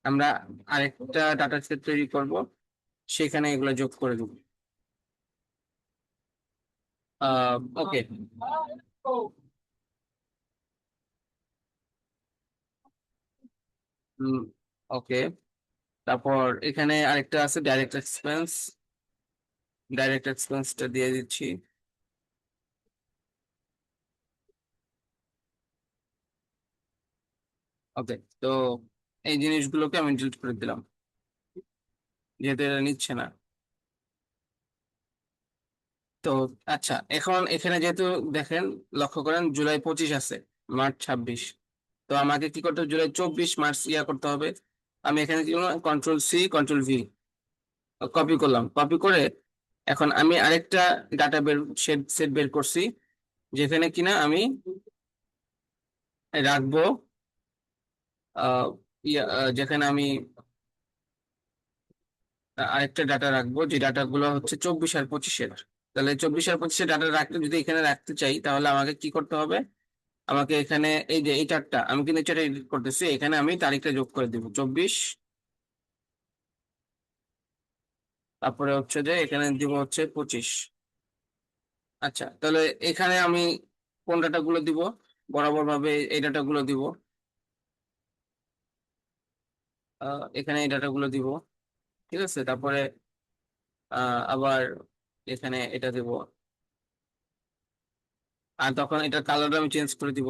আমরা আরেকটা ডাটা সেট তৈরি করব, সেখানে এগুলো যোগ করে দেবো। ওকে। ওকে, তারপর এখানে আরেকটা আছে ডাইরেক্ট এক্সপেন্স। ডাইরেক্ট এক্সপেন্সটা দিয়ে দিচ্ছি। ওকে, তো এই জিনিসগুলোকে আমি ডিলিট করে দিলাম, যেহেতু এটা নিচ্ছে না। তো আচ্ছা, এখন এখানে যেহেতু দেখেন, লক্ষ্য করেন জুলাই 25 আছে, মার্চ 26। তো আমাকে কি করতে হবে, জুলাই 24 মার্চ ইয়া করতে হবে। আমি এখানে কি করলাম, control C control V, copy করলাম। কপি করে এখন আমি আরেকটা ডাটা বের সেট সেট বের করছি, যেখানে কিনা আমি রাখবো আহ, যেখানে আমি আরেকটা ডাটা রাখবো, যে ডাটাগুলো হচ্ছে 24 আর 25-এর। তাহলে 24 আর 25-এর ডাটা রাখতে, যদি এখানে রাখতে চাই, তাহলে আমাকে কি করতে হবে, আমাকে এখানে এই যে এই চারটা আমি কিন্তু এই চারটা এডিট করতেছি, এখানে আমি তারিখটা যোগ করে দিব 24। তারপরে হচ্ছে যে এখানে দিব হচ্ছে 25। আচ্ছা, তাহলে এখানে আমি কোন ডাটা গুলো দিব, বরাবর ভাবে এই ডাটা গুলো দিব। এখানে এই ডাটা গুলো দিব, ঠিক আছে। তারপরে আবার এখানে এটা দিব। আর তখন এটা কালারটা আমি চেঞ্জ করে দিব,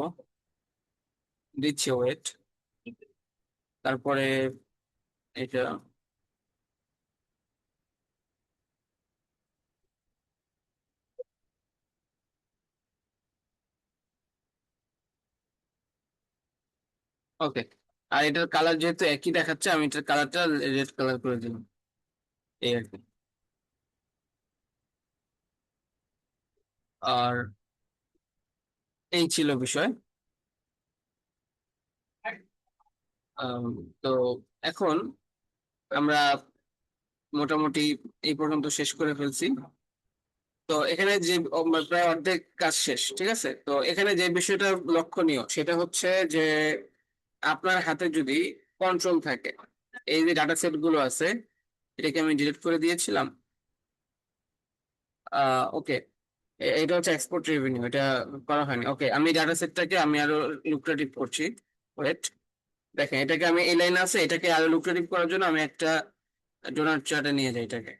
দিচ্ছি ওয়েট। তারপরে এটা ওকে। আর এটার কালার যেহেতু একই দেখাচ্ছে, আমি এটার কালারটা রেড কালার করে দিলাম, এই আর কি। আর এই ছিল বিষয়। আম, তো এখন আমরা মোটামুটি এই পর্যন্ত শেষ করে ফেলছি। তো এখানে যে প্রায় অর্ধেক কাজ শেষ, ঠিক আছে। তো এখানে যে বিষয়টা লক্ষণীয় সেটা হচ্ছে যে আপনার হাতে যদি কন্ট্রোল থাকে, এই যে ডাটা সেট গুলো আছে, এটাকে আমি ডিলিট করে দিয়েছিলাম। ওকে, এটা হচ্ছে এক্সপোর্ট রেভিনিউ, এটা করা হয়নি। ওকে, আমি ডাটা সেটটাকে আমি আরো লুক্রেটিভ করছি। ওয়েট, দেখেন এটাকে আমি, এই লাইন আছে, এটাকে আরো লুক্রেটিভ করার জন্য আমি একটা ডোনাট চার্টে নিয়ে যাই এটাকে।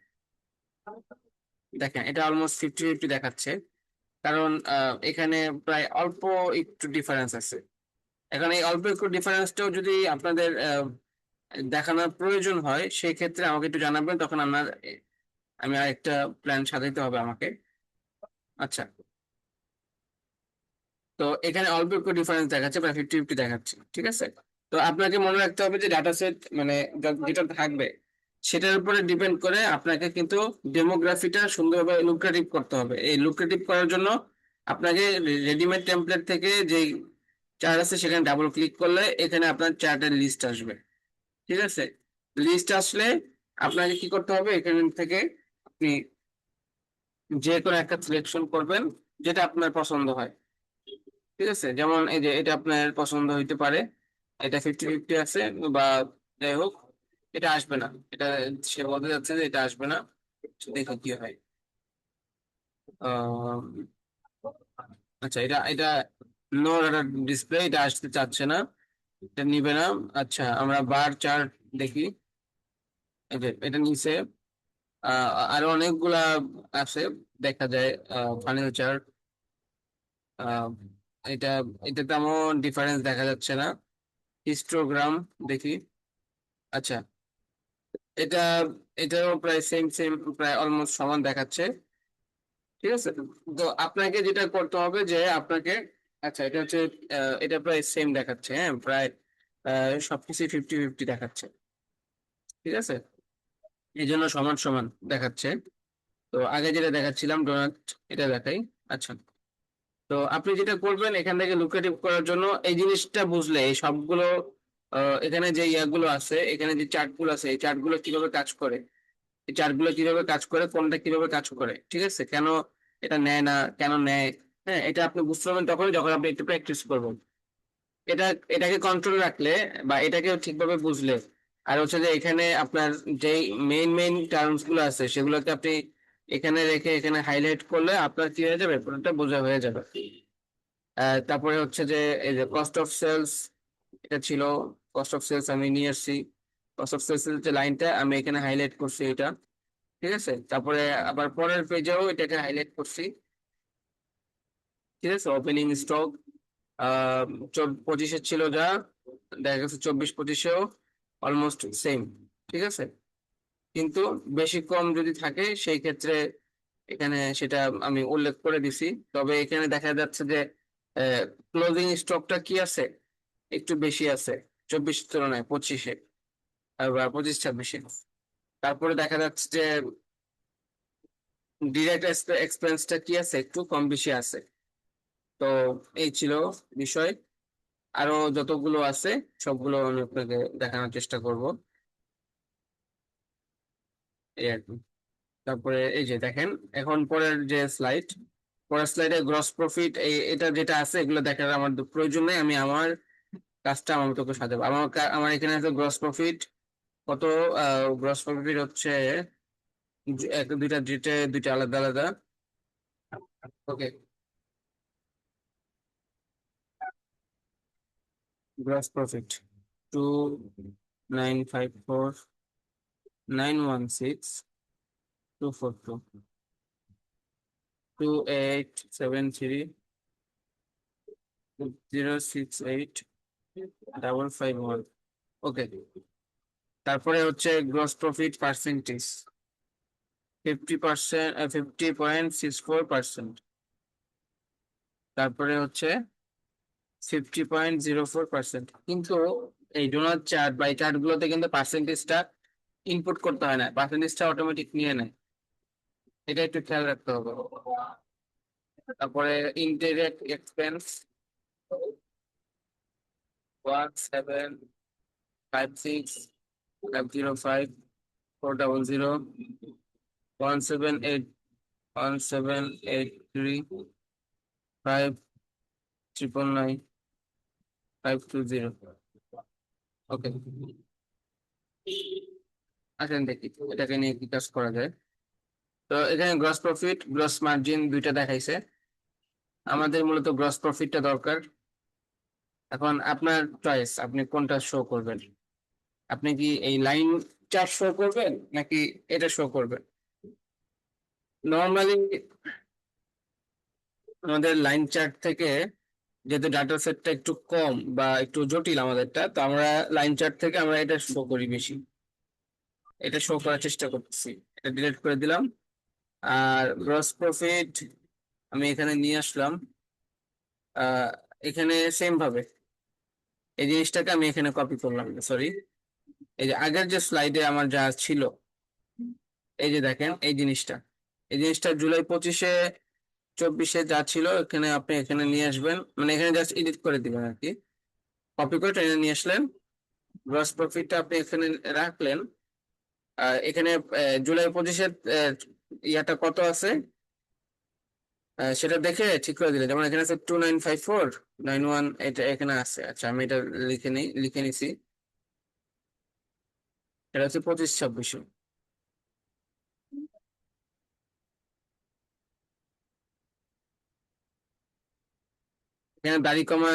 দেখেন এটা অলমোস্ট 50-50 দেখাচ্ছে, কারণ এখানে প্রায় অল্প একটু ডিফারেন্স আছে। এখন এই অল্প একটু ডিফারেন্সটাও যদি আপনাদের দেখানোর প্রয়োজন হয়, সেই ক্ষেত্রে আমাকে একটু জানাবেন, তখন আমি আর একটা প্ল্যান সাজাইতে হবে আমাকে। আচ্ছা, তো এখানে অল্প একটু ডিফারেন্স দেখাচ্ছে, প্রায় 50-50 দেখাচ্ছে, ঠিক আছে। তো আপনাকে মনে রাখতে হবে যে ডাটা সেট মানে যেটা থাকবে, সেটার উপরে ডিপেন্ড করে আপনাকে কিন্তু ডেমোগ্রাফিটা সুন্দরভাবে লুক্রেটিভ করতে হবে। এই লুক্রেটিভ করার জন্য আপনাকে রেডিমেড টেমপ্লেট থেকে যে চার্ট আছে, সেখানে ডাবল ক্লিক করলে এখানে আপনার চার্টের লিস্ট আসবে, ঠিক আছে। লিস্ট আসলে আপনাকে কি করতে হবে, এখান থেকে আপনি যে কোনো একটা সিলেকশন করবেন, যেটা আপনার পছন্দ হয়, ঠিক আছে। যেমন এই যে এটা আপনার পছন্দ হইতে পারে, এটা 50-50 আছে, বা যাই হোক, এটা আসবে না, এটা সে বলতে যাচ্ছে যে এটা আসবে না। দেখো কি হয়। আহ, আচ্ছা, এটা এটা নো ডাটা ডিসপ্লে, এটা আসতে চাচ্ছে না, এটা নিবে না। আচ্ছা, আমরা বার চার্ট দেখি। এই যে এটা নিচে আরো অনেকগুলা আছে, দেখা যায় ফানেল চার্ট। এটা এটা তেমন ডিফারেন্স দেখা যাচ্ছে না। হিস্টোগ্রাম দেখি। আচ্ছা, এটা এটাও প্রায় সেম সেম, প্রায় অলমোস্ট সমান দেখাচ্ছে। ঠিক আছে, তো আপনাকে যেটা করতে হবে যে আপনাকে, আচ্ছা এটা হচ্ছে এটা প্রায় সেম দেখাচ্ছে, হ্যাঁ প্রায় সবকিছু 50-50 দেখাচ্ছে। ঠিক আছে, এই জন্য সমান সমান দেখাচ্ছে। তো আগে যেটা দেখাচ্ছিলাম ডোনাট, এটা দেখাই। আচ্ছা, তো আপনি যেটা করবেন এখান থেকে লুক্রেটিভ করার জন্য এই জিনিসটা বুঝলে এই সবগুলো এখানে যে ইয়াগুলো আছে, এখানে যে চার্টগুলো আছে, এই চার্টগুলো কিভাবে কাজ করে, এই চার্টগুলো কিভাবে কাজ করে, কোনটা কিভাবে কাজ করে, ঠিক আছে, কেন এটা নেয় না, কেন নেয়, হ্যাঁ এটা আপনি বুঝতে পারবেন তখনই যখন আপনি একটু প্র্যাকটিস করবেন। এটা এটাকে কন্ট্রোল রাখলে বা এটাকে ঠিকভাবে বুঝলে, আর হচ্ছে যে এখানে আপনার যে মেইন মেইন টার্মস গুলো আছে সেগুলোকে আপনি এখানে রেখে এখানে হাইলাইট করলে আপনার কি হয়ে যাবে, পুরোটা বোঝা হয়ে যাবে। তারপরে হচ্ছে যে এই যে কস্ট অফ সেলস, এটা ছিল, কস্ট অফ সেলস আমি নিয়ে আসছি। কস্ট অফ সেলস এর যে লাইনটা আমি এখানে হাইলাইট করছি এটা। ঠিক আছে, তারপরে আবার পরের পেজেও এটাকে হাইলাইট করছি। ঠিক আছে, ওপেনিং স্টক 25-এ ছিল যা, দেখা গেছে 24-25-এও অলমোস্ট সেম। ঠিক আছে, কিন্তু বেশি কম যদি থাকে সেই ক্ষেত্রে এখানে সেটা আমি উল্লেখ করে দিছি। তবে এখানে দেখা যাচ্ছে যে ক্লোজিং স্টকটা কি আছে, একটু বেশি আছে 24 তুলনায় 25-এ, বা 25-26-এ। তারপরে দেখা যাচ্ছে যে ডিরেক্ট এক্সপেন্সটা কি আছে, একটু কম বেশি আছে। তো এই ছিল বিষয়। আরো যতগুলো আছে সবগুলো আমি আপনাকে দেখানোর চেষ্টা করব, এই আর কি। তারপরে এই যে দেখেন, এখন পরের যে স্লাইড, পরের স্লাইডে গ্রস প্রফিট, এটা যেটা আছে এগুলো দেখার আমার প্রয়োজন নেই, আমি আমার কাজটা আমার মতো করে সাজাবো। আমার এখানে আছে গ্রস প্রফিট কত। গ্রস প্রফিট হচ্ছে এক দুইটা যেটা দুইটা আলাদা আলাদা। ওকে, গ্রস প্রফিট 2,954,916,242, 2,873,068,551। ওকে, তারপরে হচ্ছে গ্রস প্রফিট পার্সেন্টেজ 50%, 50.64%। তারপরে হচ্ছে 50.04%। কিন্তু এই ডোনাট চার্ট বা এই চার্ট গুলোতে কিন্তু পার্সেন্টেজটা ইনপুট করতে হয় না, পার্সেন্টেজটা অটোমেটিক নিয়ে নেয়, এটা একটু খেয়াল রাখতে হবে। তারপরে ইনডিরেক্ট এক্সপেন্স 1,756,005,400,835,999,520। ওকে, আসেন দেখি এটাকে নিয়ে কি কাজ করা যায়। তো এখানে গ্রস প্রফিট গ্রস মার্জিন দুইটা দেখাইছে, আমাদের মূলত গ্রস প্রফিটটা দরকার। এখন আপনার চয়েস, আপনি কোনটা শো করবেন, আপনি কি এই লাইন চার্ট শো করবেন নাকি এটা শো করবেন। নর্মালি আমাদের লাইন চার্ট থেকে, যেহেতু ডাটা সেটটা একটু কম বা একটু জটিল আমাদেরটা, তো আমরা লাইন চার্ট থেকে আমরা এটা শো করি বেশি, এটা শো করার চেষ্টা করতেছি। এটা ডিলিট করে দিলাম। আর গ্রস প্রফিট আমি এখানে নিয়ে আসলাম। আহ এখানে সেম ভাবে এই জিনিসটাকে আমি এখানে কপি করলাম, সরি, এই যে আগের যে স্লাইডে আমার যা ছিল, এই যে দেখেন এই জিনিসটা জুলাই 25-এ 24-এ যা ছিল এখানে আপনি এখানে নিয়ে আসবেন, মানে এখানে জাস্ট এডিট করে দিবেন আর কি, কপি করে টেনে নিয়ে আসলেন। গ্রস প্রফিটটা আপনি এখানে রাখলেন। এখানে জুলাই 25-এর ইয়াটা কত আছে, সেটা দেখে ঠিক করে দিলেন। যেমন এখানে আছে 2954,91, এটা এখানে আছে। আচ্ছা আমি এটা লিখে নিছি, এটা হচ্ছে 25-26। এখানে দাড়ি কমা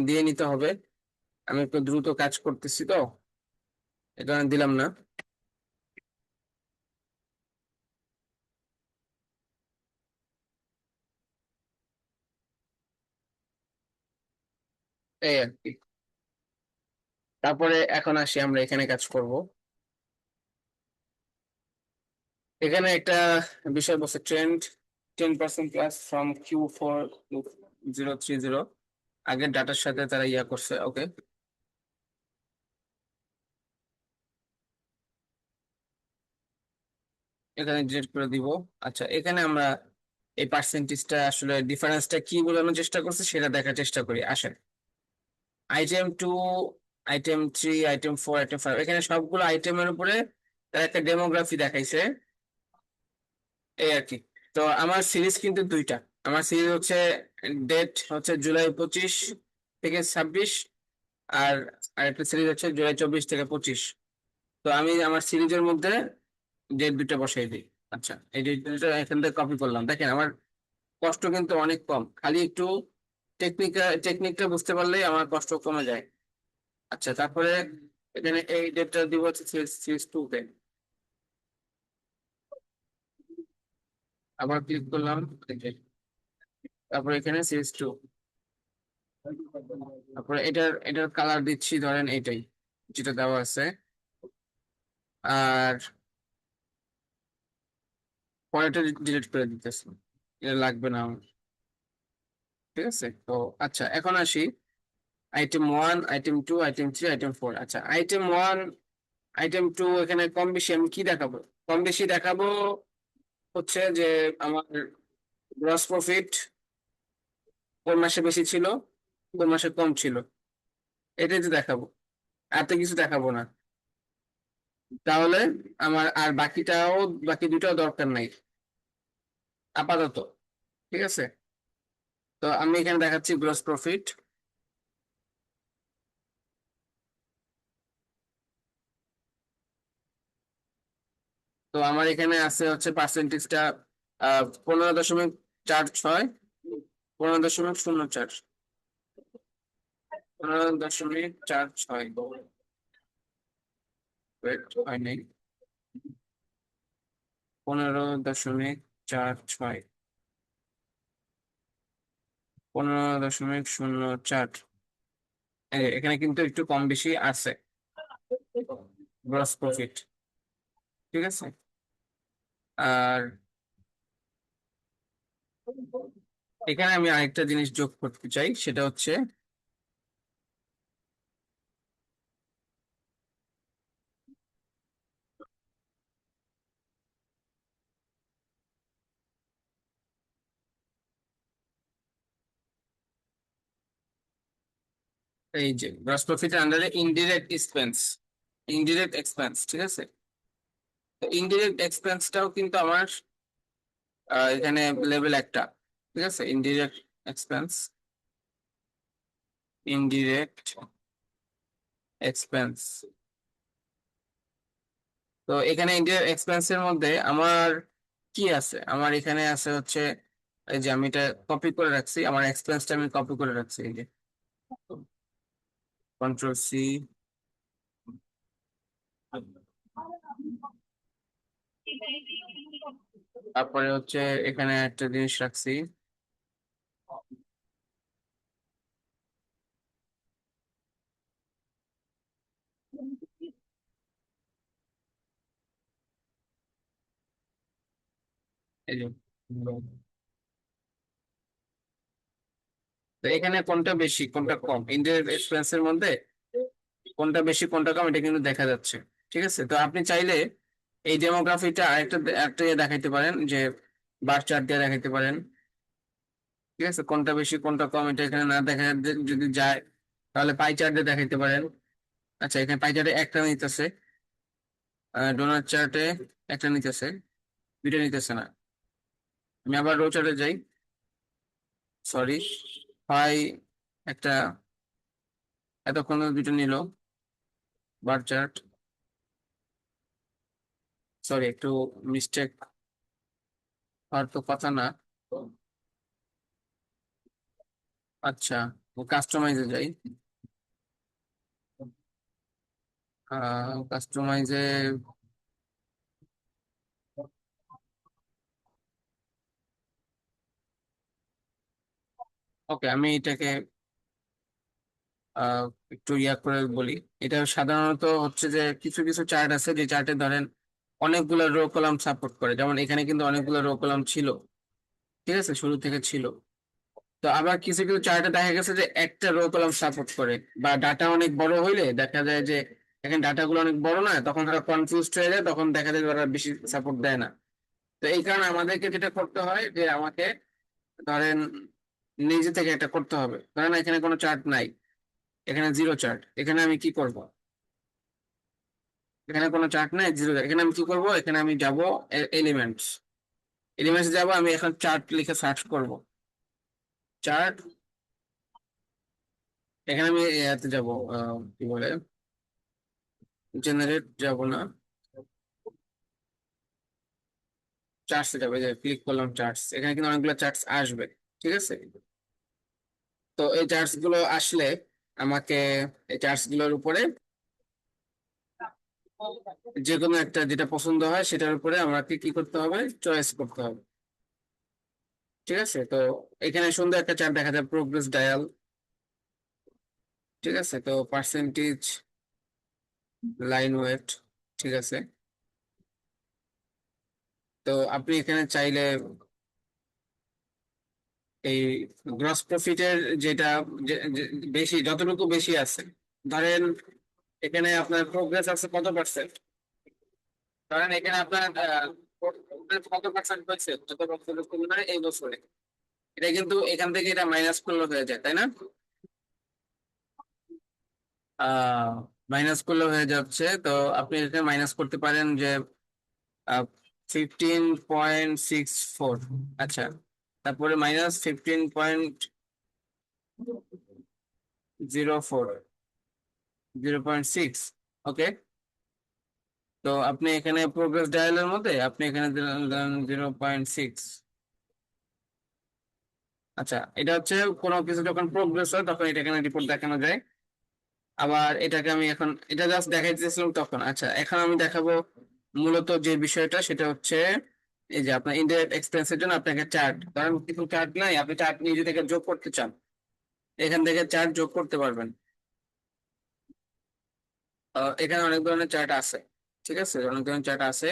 দিয়ে নিতে হবে, আমি একটু দ্রুত কাজ করতেছি তো এটা আমি দিলাম না। এই আর কি। তারপরে এখন আসি আমরা এখানে কাজ করব। এখানে একটা বিষয় বলছে ট্রেন্ড 10% প্লাস ফ্রম Q4 2030। আগের ডাটার সাথে তারা ইয়া করছে, ওকে। এখানে ডিলিট করে দিব। আচ্ছা, এখানে আমরা এই পার্সেন্টেজটা আসলে ডিফারেন্সটা কি বোঝানোর চেষ্টা করছে সেটা দেখার চেষ্টা করি, আসেন। আইটেম 2, আইটেম 3, আইটেম 4, আইটেম 5, এখানে সবগুলো আইটেমের উপরে তার একটা ডেমোগ্রাফি দেখাইছে, এই আর কি। তো আমার সিরিজ কিন্তু দুইটা। আমার সিরিজ হচ্ছে ডেট হচ্ছে জুলাই 25 থেকে 26, আর আরেকটা সিরিজ হচ্ছে জুলাই 24 থেকে 25। তো আমি আমার সিরিজের মধ্যে ডেট দুইটা বসাই দিই। আচ্ছা, এই ডেটটা এখান থেকে কপি করলাম, দেখেন আমার কষ্ট কিন্তু অনেক কম, খালি একটু টেকনিকটা বুঝতে পারলেই আমার কষ্ট কমে যায়। আচ্ছা, তারপরে এখানে এই ডেটটা দিব হচ্ছে সিরিজ 2 তে। আবার ক্লিক করলাম, এই যে। তারপরে এখানে সিরিজ 2। তারপরে এটার কালার দিচ্ছি ধরেন এইটাই যেটা দেওয়া আছে। আর পরেরটা ডিলিট করে দিতেছি, এটা লাগবে না আমার। ঠিক আছে তো। আচ্ছা, এখন আসি আইটেম 1, আইটেম 2, আইটেম 3, আইটেম 4। আচ্ছা, আইটেম 1, আইটেম 2 এখানে কম বেশি আমি কি দেখাবো? কম বেশি দেখাবো হচ্ছে যে আমার গ্রস প্রফিট কোন মাসে বেশি ছিল, কোন মাসে কম ছিল, এটাই তো দেখাবো, আর তো কিছু দেখাবো না। তাহলে আমার আর বাকিটাও, বাকি দুটাও দরকার নাই আপাতত। ঠিক আছে, তো আমি এখানে দেখাচ্ছি গ্রস প্রফিট। তো আমার এখানে আছে হচ্ছে পার্সেন্টেজটা 15.46, 15.04, 15.46। ওয়েট, হয় নাই। 15.46, 15.04। এখানে কিন্তু একটু কম বেশি আছে গ্রস প্রফিট। ঠিক আছে, আর এখানে আমি আরেকটা জিনিস যোগ করতে চাই, সেটা হচ্ছে এই যে গ্রস প্রফিটের আন্ডারে ইনডিরেক্ট এক্সপেন্স, ইনডিরেক্ট এক্সপেন্স। ঠিক আছে, তো ইনডিরেক্ট এক্সপেন্সটাও কিন্তু আমার এখানে লেভেল একটা। ঠিক আছে, ইনডিরেক্ট এক্সপেন্স, ইনডিরেক্ট এক্সপেন্স। তো এখানে ইনডিরেক্ট এক্সপেন্সের মধ্যে আমার কি আছে? আমার এখানে আছে হচ্ছে, এই যে আমি এটা কপি করে রাখছি, আমার এক্সপেন্সটা আমি কপি করে রাখছি, এই যে Ctrl+C। তারপরে হচ্ছে এখানে একটা জিনিস রাখছি, এই যে। তো এখানে কোনটা বেশি কোনটা কম, ইনডিরেক্ট এক্সপেন্সের মধ্যে কোনটা বেশি কোনটা কম এটা কিন্তু দেখা যাচ্ছে। ঠিক আছে, তো আপনি চাইলে এই ডেমোগ্রাফিটা আরেকটা একটা ইয়ে দেখাইতে পারেন, যে বার চার্ট দিয়ে দেখাইতে পারেন। ঠিক আছে, কোনটা বেশি কোনটা কম এটা এখানে না দেখা যদি যায়, তাহলে পাই চার্ট দিয়ে দেখাইতে পারেন। আচ্ছা, এখানে পাই চার্টে একটা নিতেছে, ডোনাট চার্টে একটা নিতেছে, দুইটা নিতেছে না। আমি আবার রো চার্টে যাই, সরি, পাই একটা, এতক্ষণ দুটো নিল। বার চার্ট, সরি একটু মিস্টেক হওয়ার তো কথা না। আচ্ছা, কাস্টমাইজে যাই। কাস্টমাইজে, ওকে, আমি এটাকে একটু ইয়া করে বলি। এটা সাধারণত হচ্ছে যে কিছু কিছু চার্ট আছে যে চার্টে ধরেন অনেকগুলো রো কলাম সাপোর্ট করে, যেমন এখানে কিন্তু অনেকগুলো রো কলাম ছিল, ঠিক আছে, শুরু থেকে ছিল। তো আবার কিছু কিছু চার্টে দেখা গেছে যে একটা রো কলাম সাপোর্ট করে, বা ডাটা অনেক বড় হইলে দেখা যায় যে এখানে ডাটা গুলো অনেক বড় না, তখন তারা কনফিউজড হয়ে যায়, তখন দেখা যায় যে ওরা বেশি সাপোর্ট দেয় না। তো এই কারণে আমাদেরকে যেটা করতে হয় যে আমাকে ধরেন নিজে থেকে এটা করতে হবে। ধরেন এখানে কোনো চার্ট নাই, এখানে জিরো চার্ট, এখানে আমি কি করব? এখানে কোনো চার্ট নাই, জিরো, এখানে আমি কি করব? এখানে আমি যাব এলিমেন্টস, এলিমেন্টস যাব, আমি এখন চার্ট লিখে সার্চ করব, চার্ট। এখানে আমি ইয়াতে যাব, কি বলে, জেনারেট যাব না, চার্টসে যাবে, যে ক্লিক করলাম চার্টস, এখানে কিন্তু অনেকগুলো চার্টস আসবে, ঠিক আছে। তো এই চার্টস গুলো আসলে আমাকে এই চার্টস গুলোর উপরে যে কোনো একটা যেটা পছন্দ হয় সেটার উপরে আমাকে কি করতে হবে? চয়েস করতে হবে, ঠিক আছে। তো এখানে সুন্দর একটা চার্ট দেখা যায়, প্রোগ্রেস ডায়াল, ঠিক আছে। তো পার্সেন্টেজ লাইন ওয়েট, ঠিক আছে। তো আপনি এখানে চাইলে এই গ্রস প্রফিটের যেটা বেশি, যতটুকু বেশি আছে, ধরেন এখানে আপনার প্রোগ্রেস আছে কত পার্সেন্ট, ধরেন এখানে আপনার progress কত পার্সেন্ট হয়েছে, কত পার্সেন্ট তুলনায় এই বছরে, এটা কিন্তু এখান থেকে এটা মাইনাস করলে হয়ে যায়, তাই না? আহ মাইনাস করলে হয়ে যাচ্ছে, তো আপনি এখানে মাইনাস করতে পারেন যে 15.64, আচ্ছা, তারপরে মাইনাস 15.04, 0.6, ওকে। তো আপনি এখানে প্রোগ্রেস ডায়ালের মধ্যে আপনি এখানে দিলেন 0.6। আচ্ছা, এটা হচ্ছে কোনো কিছু যখন প্রোগ্রেস হয় তখন এটা এখানে রিপোর্ট দেখানো যায়। আবার এটাকে আমি এখন এটা জাস্ট দেখাই দিয়েছিলাম তখন। আচ্ছা, এখন আমি দেখাবো মূলত যে বিষয়টা, সেটা হচ্ছে এই যে আপনার ইনডাইরেক্ট এক্সপেন্সের জন্য আপনাকে চার্ট, কারণ কিছু চার্ট নাই, আপনি চার্ট নিজে থেকে যোগ করতে চান, এখান থেকে চার্ট যোগ করতে পারবেন। এখানে অনেক ধরনের চার্ট আছে, ঠিক আছে, অনেক ধরনের চার্ট আছে।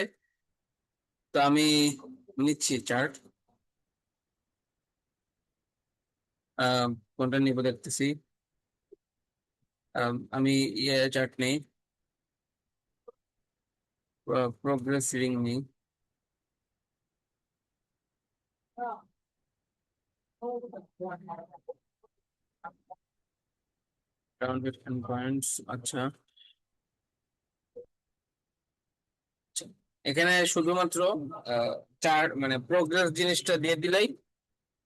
তো আমি নিচ্ছি চার্ট, কোনটা নিব দেখতেছি। আমি ইয়ে চার্ট নেই, প্রোগ্রেস রিং নেই। রাউন্ডেড পয়েন্টস, আচ্ছা। আচ্ছা, এখানে শুধুমাত্র চার মানে প্রোগ্রেস জিনিসটা দিয়ে দিলেই,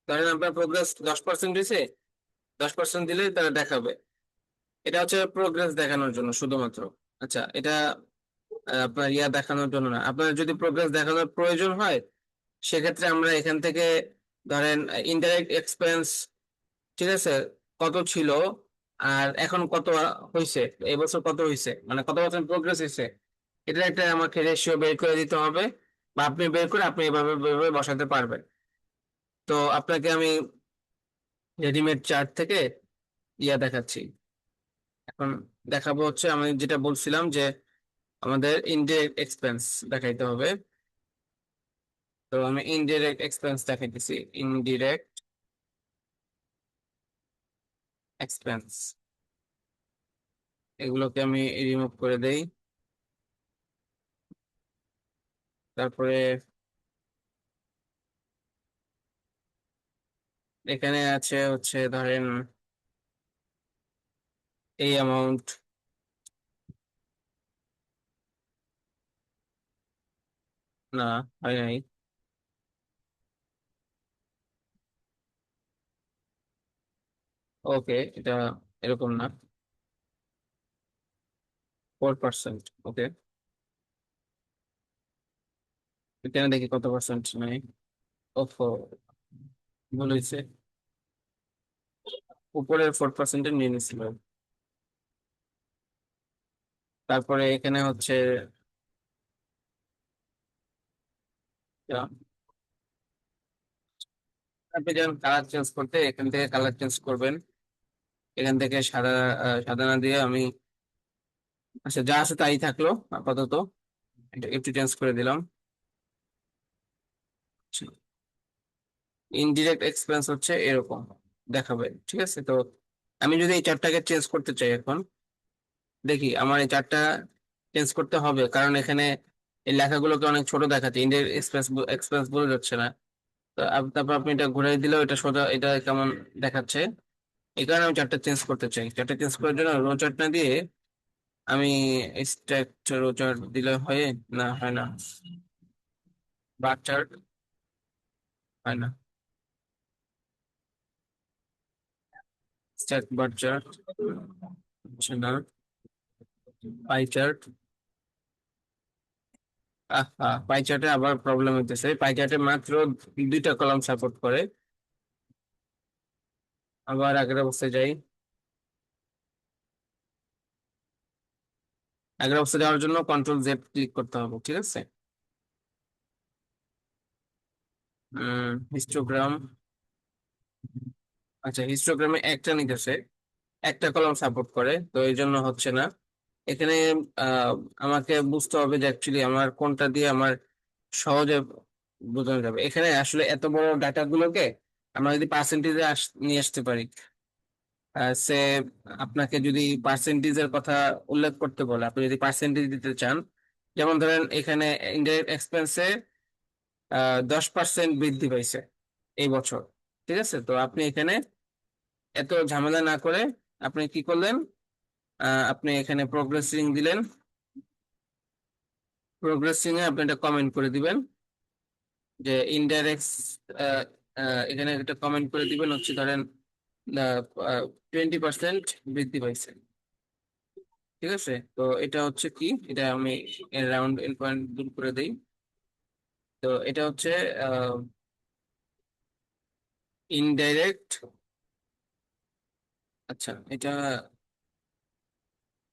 ধরেন আপনার প্রোগ্রেস 10% দিছে, 10% দিলেই তারা দেখাবে। এটা হচ্ছে প্রোগ্রেস দেখানোর জন্য শুধুমাত্র। আচ্ছা, এটা আপনার ইয়া দেখানোর জন্য না। আপনার যদি প্রোগ্রেস দেখানোর প্রয়োজন হয় সেক্ষেত্রে আমরা এখান থেকে ধরেন ইনডাইরেক্ট এক্সপেন্স, ঠিক আছে, কত ছিল আর এখন কত হয়েছে, এই বছর কত হয়েছে, মানে কত পার্সেন্ট প্রোগ্রেস হয়েছে, এটা একটা আমাকে রেশিও বের করে দিতে হবে, বা আপনি বের করে আপনি এভাবে এভাবে বসাতে পারবেন। তো আপনাকে আমি রেডিমেড চার্ট থেকে ইয়া দেখাচ্ছি। এখন দেখাবো হচ্ছে আমি যেটা বলছিলাম যে আমাদের ইনডিরেক্ট এক্সপেন্স দেখাইতে হবে। তো আমি ইনডিরেক্ট এক্সপেন্স দেখাইতেছি, ইনডিরেক্ট এক্সপেন্স, এগুলোকে আমি রিমুভ করে দেই। তারপরে এখানে আছে হচ্ছে ধরেন এই অ্যামাউন্ট, না, হয় নাই, ওকে, এটা এরকম না, 4%, ওকে। এখানে দেখি কত পার্সেন্ট নাই, ওফো, ভুল হয়েছে, উপরের 4% নিয়ে নিছিল। তারপরে এখানে হচ্ছে আহ, আপনি যখন কালার চেঞ্জ করতে এখান থেকে কালার চেঞ্জ করবেন, এখান থেকে সাদা সাদা না দিয়ে আমি, আচ্ছা যা আছে তাই থাকলো আপাতত, এটা একটু চেঞ্জ করে দিলাম। ইনডিরেক্ট এক্সপেন্স হচ্ছে এরকম দেখাবে, ঠিক আছে। তো আমি যদি এই চারটাকে চেঞ্জ করতে চাই এখন, দেখি আমার এই চারটা চেঞ্জ করতে হবে, কারণ এখানে এই লেখাগুলোকে অনেক ছোট দেখাচ্ছে, ইনডিরেক্ট এক্সপেন্স এক্সপেন্স বোঝা যাচ্ছে না। তো তারপর আপনি এটা ঘুরাই দিলেও এটা সোজা, এটা কেমন দেখাচ্ছে। এই কারণে আমি চারটা চেঞ্জ করতে চাই। চারটা চেঞ্জ করার জন্য রো চার্ট না দিয়ে আমি স্ট্যাক রো চার্ট দিলে হয়, না হয় না, বার চার্ট হয় না, স্ট্যাক বার চার্ট হচ্ছে না, পাই চার্ট। পাই চার্টে আবার প্রবলেম হইতেছে, পাই চার্টে মাত্র দুইটা কলাম সাপোর্ট করে। আবার আগের অবস্থায় যাই। আগের অবস্থায় যাওয়ার জন্য কন্ট্রোল জেড ক্লিক করতে হবে, ঠিক আছে। হিস্টোগ্রাম, আচ্ছা হিস্টোগ্রামে একটা নিতেছে, একটা কলাম সাপোর্ট করে, তো এই জন্য হচ্ছে না এখানে। আহ, আমাকে বুঝতে হবে যে অ্যাকচুয়ালি আমার কোনটা দিয়ে আমার সহজে বোঝানো যাবে। এখানে আসলে এত বড় ডাটা গুলোকে আমরা যদি পার্সেন্টেজে নিয়ে আসতে পারি, সে আপনাকে যদি পার্সেন্টেজের কথা উল্লেখ করতে বলে, আপনি যদি পার্সেন্টেজ দিতে চান, যেমন ধরেন এখানে ইনডাইরেক্ট এক্সপেন্সে 10% বৃদ্ধি পাইছে এই বছর, ঠিক আছে। তো আপনি এখানে এত ঝামেলা না করে আপনি কি করলেন, আপনি এখানে প্রোগ্রেসিং দিলেন, প্রোগ্রেসিং এ আপনি এটা কমেন্ট করে দিবেন যে ইনডাইরেক্ট, এখানে একটা কমেন্ট করে দিবেন হচ্ছে ধরেন 20% বৃদ্ধি পাইছে, ঠিক আছে। তো এটা হচ্ছে কি, এটা আমি রাউন্ড এন্ড পয়েন্ট দূর করে দেই। তো এটা হচ্ছে ইনডাইরেক্ট, আচ্ছা এটা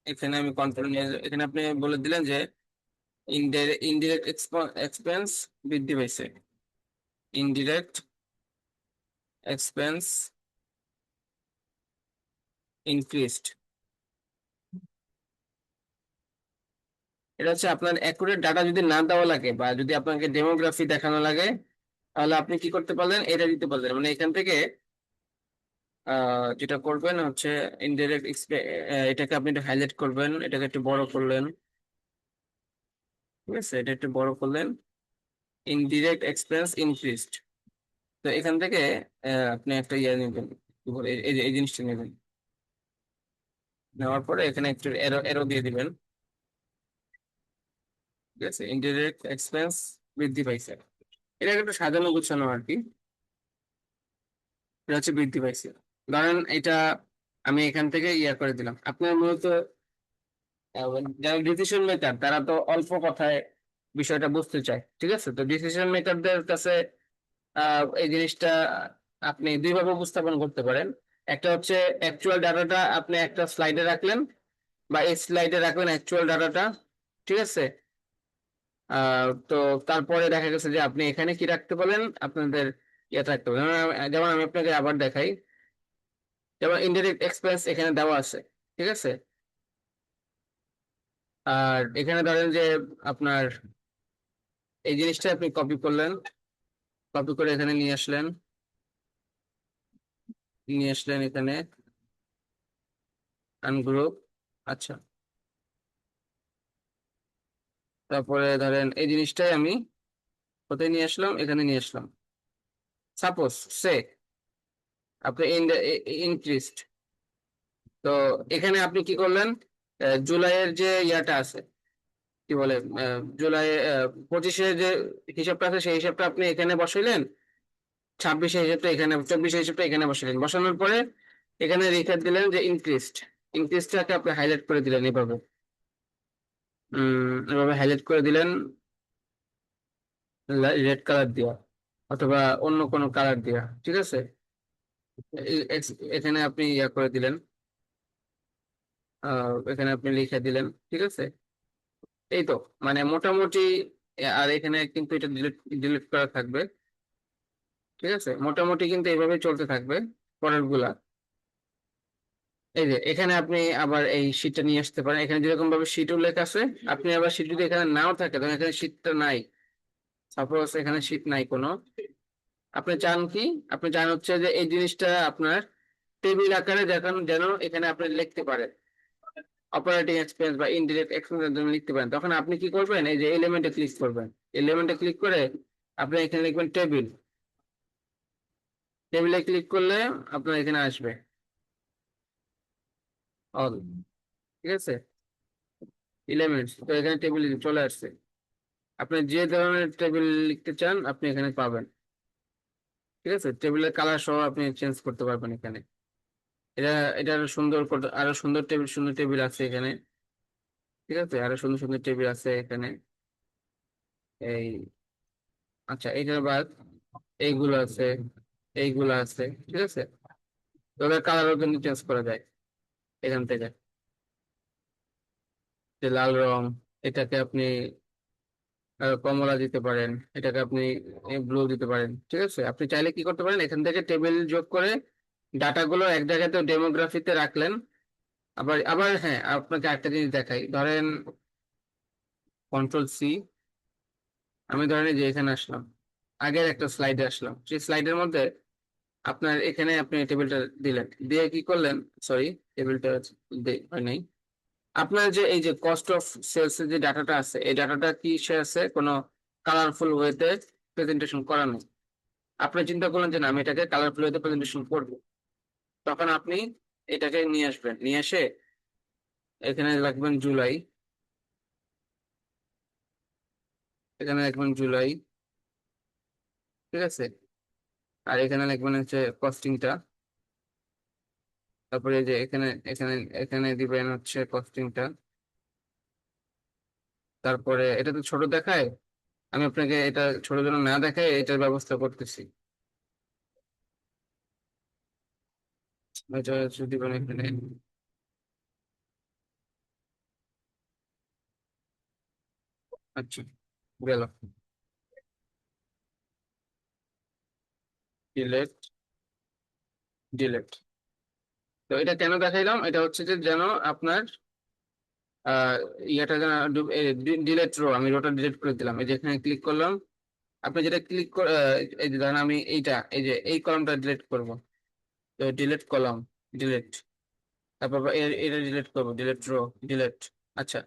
এখানে আমি কন্ট্রোল নিয়ে, এখানে আপনি বলে দিলেন যে ইনডিরেক্ট এক্সপেন্স বৃদ্ধি পাইছে, ইনডিরেক্ট এক্সপেন্স ইনক্রিজড। এটা হচ্ছে আপনার অ্যাকুরেট ডাটা যদি না দেওয়া লাগে বা যদি আপনাকে ডেমোগ্রাফি দেখানো লাগে, তাহলে আপনি কি করতে পারলেন, এটা দিতে পারলেন। মানে এখান থেকে যেটা করবেন হচ্ছে ইনডিরেক্ট, এটাকে আপনি একটু হাইলাইট করবেন, এটাকে একটু বড় করলেন, ঠিক আছে, এটা একটু বড় করলেন, ইনডিরেক্ট এক্সপেন্স ইনক্রিজড। তো এখান থেকে আপনি একটা ইয়ে নেবেন, কি বলে, এই জিনিসটা নেবেন, নেওয়ার পরে এখানে একটু এরো এরো দিয়ে দিবেন, ঠিক আছে, ইনডিরেক্ট এক্সপেন্স বৃদ্ধি পাইছে। এটা একটু সাজানো গুছানো আর কি, এটা হচ্ছে বৃদ্ধি পাইছে। ধরেন এটা আমি এখান থেকে ইয়া করে দিলাম। আপনার মূলত যারা ডিসিশন মেকার তারা তো অল্প কথায় বিষয়টা বুঝতে চায়, ঠিক আছে। তো ডিসিশন মেকারদের কাছে এই জিনিসটা আপনি দুইভাবে উপস্থাপন করতে পারেন। একটা হচ্ছে অ্যাকচুয়াল ডাটাটা আপনি একটা স্লাইডে রাখলেন, বা এই স্লাইডে রাখলেন অ্যাকচুয়াল ডাটাটা, ঠিক আছে। তো তারপরে দেখা গেছে যে আপনি এখানে কি রাখতে পারেন, আপনাদের ইয়ে রাখতে পারেন। যেমন আমি আপনাকে আবার দেখাই, যেমন ইনডাইরেক্ট এক্সপেন্স এখানে দেওয়া আছে, ঠিক আছে। আর এখানে ধরেন যে আপনার এই জিনিসটা আপনি কপি করলেন, কপি করে এখানে নিয়ে আসলেন, নিয়ে আসলেন এখানে আনগ্রুপ, আচ্ছা। তারপরে ধরেন এই জিনিসটাই আমি কোথায় নিয়ে আসলাম, এখানে নিয়ে আসলাম। সাপোজ সে আপনি ইনক্রিজড, তো এখানে আপনি কি করলেন, জুলাইয়ের যে ইয়াটা আছে, কি বলে, জুলাই 25-এ যে হিসাবটা আছে সেই হিসাবটা আপনি এখানে বসাইলেন, 26-এ হিসাবটা এখানে, 24-এ হিসাবটা এখানে বসাইলেন, বসানোর পরে এখানে রেখে দিলেন যে ইনক্রিজড, ইনক্রিজটাকে আপনি হাইলাইট করে দিলেন এভাবে, এভাবে হাইলাইট করে দিলেন রেড কালার দিয়া অথবা অন্য কোনো কালার দিয়া, ঠিক আছে। এখানে আপনি ইয়া করে দিলেন, এখানে আপনি লিখে দিলেন, ঠিক আছে। এই তো, মানে মোটামুটি, আর এখানে কিন্তু এটা ডিলিট ডিলিট করা থাকবে, ঠিক আছে। মোটামুটি কিন্তু এইভাবে চলতে থাকবে পরের গুলা। এই যে এখানে আপনি আবার এই শীটটা নিয়ে আসতে পারেন, এখানে যেরকম ভাবে শীট উল্লেখ আছে, আপনি আবার শীট যদি এখানে নাও থাকে তখন এখানে শীটটা নাই, সাপোজ এখানে শীট নাই কোনো, আপনি চান কি, আপনি চান হচ্ছে যে এই জিনিসটা আপনার টেবিল আকারে দেখান, যেন এখানে আপনি লিখতে পারেন অপারেটিং এক্সপেন্স বা ইনডিরেক্ট এক্সপেন্সের জন্য লিখতে পারেন, তখন আপনি কি করবেন, এই যে এলিমেন্টে ক্লিক করবেন, এলিমেন্টে ক্লিক করে আপনি এখানে লিখবেন টেবিল, টেবিলে ক্লিক করলে আপনার এখানে আসবে অল, ঠিক আছে, এলিমেন্টস, তো এখানে টেবিল চলে আসছে, আপনি যে ধরনের টেবিল লিখতে চান আপনি এখানে পাবেন, ঠিক আছে, টেবিলের কালার সহ আপনি চেঞ্জ করতে পারবেন এখানে, এটা এটা আরো সুন্দর করতে, আরো সুন্দর টেবিল, সুন্দর টেবিল আছে এখানে, ঠিক আছে, আরো সুন্দর সুন্দর টেবিল আছে এখানে, এই, আচ্ছা এইটার বাদ এইগুলো আছে, এইগুলো আছে, ঠিক আছে, তবে কালারও কিন্তু চেঞ্জ করা যায় এখান থেকে, যে লাল রং, এটাকে আপনি কমলা দিতে পারেন, এটাকে আপনি ব্লু দিতে পারেন, ঠিক আছে, আপনি চাইলে কি করতে পারেন, এখান থেকে টেবিল যোগ করে ডাটাগুলো এক জায়গায় তো ডেমোগ্রাফিতে রাখলেন, আবার আবার হ্যাঁ আপনাকে একটা জিনিস দেখাই, ধরেন কন্ট্রোল সি, আমি ধরেন এই যে এখানে আসলাম, আগের একটা স্লাইডে আসলাম, সেই স্লাইডের মধ্যে আপনার এখানে আপনি টেবিলটা দিলেন, দিয়ে কি করলেন, সরি টেবিলটা হয় নাই, আপনার যে এই যে কস্ট অফ সেলস এর যে ডাটাটা আছে, এই ডাটাটা কি সে আছে কোনো কালারফুল ওয়েতে প্রেজেন্টেশন করা নেই, আপনি চিন্তা করলেন যে না আমি এটাকে কালারফুল ওয়েতে প্রেজেন্টেশন করবো, তখন আপনি এটাকে নিয়ে আসবেন, নিয়ে এসে এখানে লিখবেন জুলাই, এখানে লিখবেন জুলাই, ঠিক আছে, আর এখানে লিখবেন হচ্ছে কস্টিংটা, তারপরে এই যে এখানে এখানে এখানে দিবেন হচ্ছে কস্টিংটা, তারপরে এটা তো ছোট দেখায়, আমি আপনাকে এটা ছোট যেন না দেখায় এটার ব্যবস্থা করতেছি, এটা হচ্ছে দিবেন এখানে, আচ্ছা গেল, ডিলেট, ডিলেট, তো এটা কেন দেখাইলাম, এটা হচ্ছে যে যেন আপনার আহ ইয়েটা যেন ডিলেট রো, আমি রোটা ডিলিট করে দিলাম, এই যে এখানে ক্লিক করলাম, আপনি যেটা ক্লিক এই যে ধরেন আমি এইটা এই যে এই কলামটা ডিলিট করব, তো ডিলিট কলাম, ডিলিট, তারপর এটা ডিলিট করবো, ডিলিট রো, ডিলিট, আচ্ছা,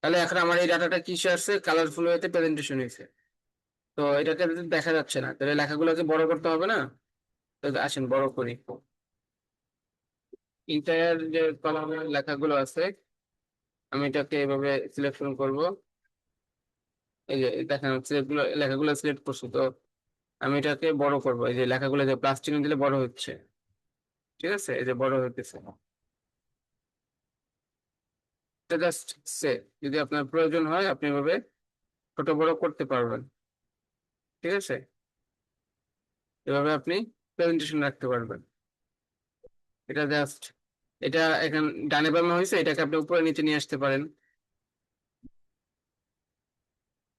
তাহলে এখন আমার এই ডাটাটা কিসে আসছে, কালারফুল হয়েছে প্রেজেন্টেশন হয়েছে, তো এটাকে যদি দেখা যাচ্ছে না, তাহলে লেখাগুলোকে বড় করতে হবে না, তো আসেন বড় করি, ইন্টায়ার যে কলামের লেখাগুলো আছে আমি এটাকে এভাবে সিলেকশন করব, এই যে দেখেন সিলেক্টগুলো, লেখাগুলো সিলেক্ট করছি, তো আমি এটাকে বড় করব, এই যে লেখাগুলো যে প্লাস চিহ্ন দিলে বড় হচ্ছে, ঠিক আছে, এই যে বড় হইতেছে, এটা জাস্ট সে, যদি আপনার প্রয়োজন হয় আপনি এভাবে ছোট বড় করতে পারবেন, ঠিক আছে, এভাবে আপনি প্রেজেন্টেশন রাখতে পারবেন, এটা জাস্ট, এটা এখন ডানে বামে হয়েছে, এটাকে আপনি উপরে নিচে নিয়ে আসতে পারেন,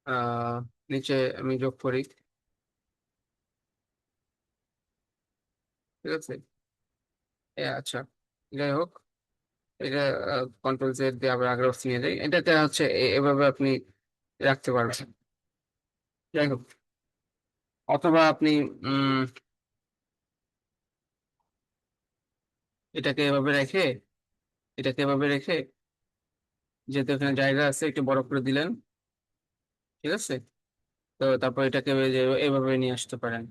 আহ নিচে আমি যোগ করি, ঠিক আছে, আচ্ছা, যাই হোক, এটা কন্ট্রোল জেড দিয়ে আবার আগের অবস্থায় নিয়ে যাই, এটাতে হচ্ছে এভাবে আপনি রাখতে পারবেন, যাই হোক, অথবা আপনি উম এটাকে এভাবে রেখে, এটাকে এভাবে রেখে, যেহেতু এখানে জায়গা আছে একটু বড় করে দিলেন, ঠিক আছে, তো তারপর এটাকে ওই যে এভাবে নিয়ে আসতে পারেন,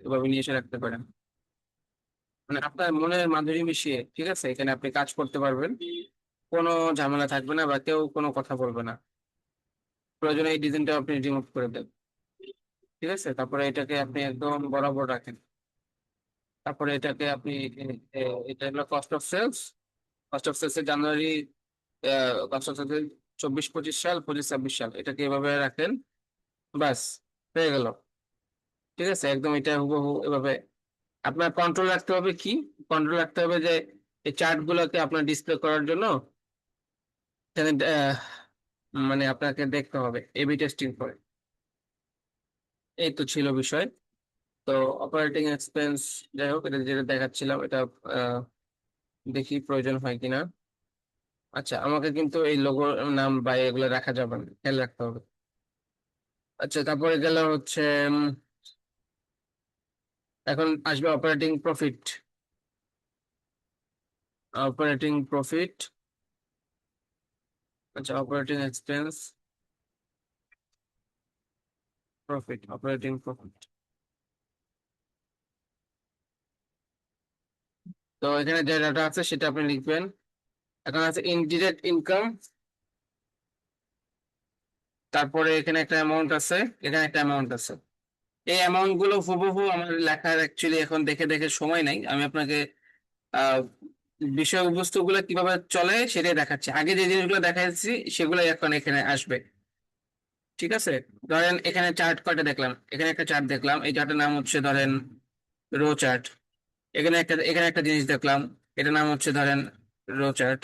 এভাবে নিয়ে এসে রাখতে পারেন, মানে আপনার মনের মাধুরী মিশিয়ে, ঠিক আছে, এখানে আপনি কাজ করতে পারবেন, কোনো ঝামেলা থাকবে না বা কেউ কোনো কথা বলবে না, প্রয়োজনে এই ডিজাইনটা আপনি রিমুভ করে দেন, ঠিক আছে, তারপরে এটাকে আপনি একদম বরাবর রাখেন, তারপরে এটাকে আপনি এটা হলো cost of sales, cost of sales এর জানুয়ারি, কস্ট অফ সেলস 24-25 সাল, 25-26 সাল, এটাকে এভাবে রাখেন, বাস হয়ে গেল, ঠিক আছে, একদম এটা হুবহু এভাবে, আপনার কন্ট্রোল রাখতে হবে কি, কন্ট্রোল রাখতে হবে যে এই চার্ট গুলোকে আপনার ডিসপ্লে করার জন্য এখানে মানে আপনাকে দেখতে হবে এবি টেস্টিং করে, এই তো ছিল বিষয়, তো অপারেটিং এক্সপেন্স, যাই হোক এটা যেটা দেখাচ্ছিলাম এটা দেখি প্রয়োজন হয় কিনা। আচ্ছা, আমাকে কিন্তু এই লোগোর নাম বা এগুলো রাখা যাবে না, খেয়াল রাখতে হবে। আচ্ছা, তারপরে গেল হচ্ছে এখন আসবে অপারেটিং প্রফিট। অপারেটিং প্রফিট, আচ্ছা operating expense, profit, operating profit. তো এখানে যে ডাটা আছে সেটা আপনি লিখবেন। এখন আছে ইনডিরেক্ট ইনকাম, তারপরে এখানে একটা অ্যামাউন্ট আছে, এখানে একটা অ্যামাউন্ট আছে। এই অ্যামাউন্ট গুলো হুবহু আমার লেখার অ্যাকচুয়ালি এখন দেখে দেখে সময় নাই, আমি আপনাকে আহ বিষয়বস্তুগুলো কিভাবে চলে সেটাই দেখাচ্ছি। আগে যে জিনিসগুলো দেখাচ্ছি সেগুলোই এখন এখানে আসবে। ঠিক আছে, ধরেন এখানে চার্ট কয়টা দেখলাম, এখানে একটা চার্ট দেখলাম, এই চার্টের নাম হচ্ছে ধরেন রো চার্ট। এখানে একটা জিনিস দেখলাম, এটার নাম হচ্ছে ধরেন রো চার্ট।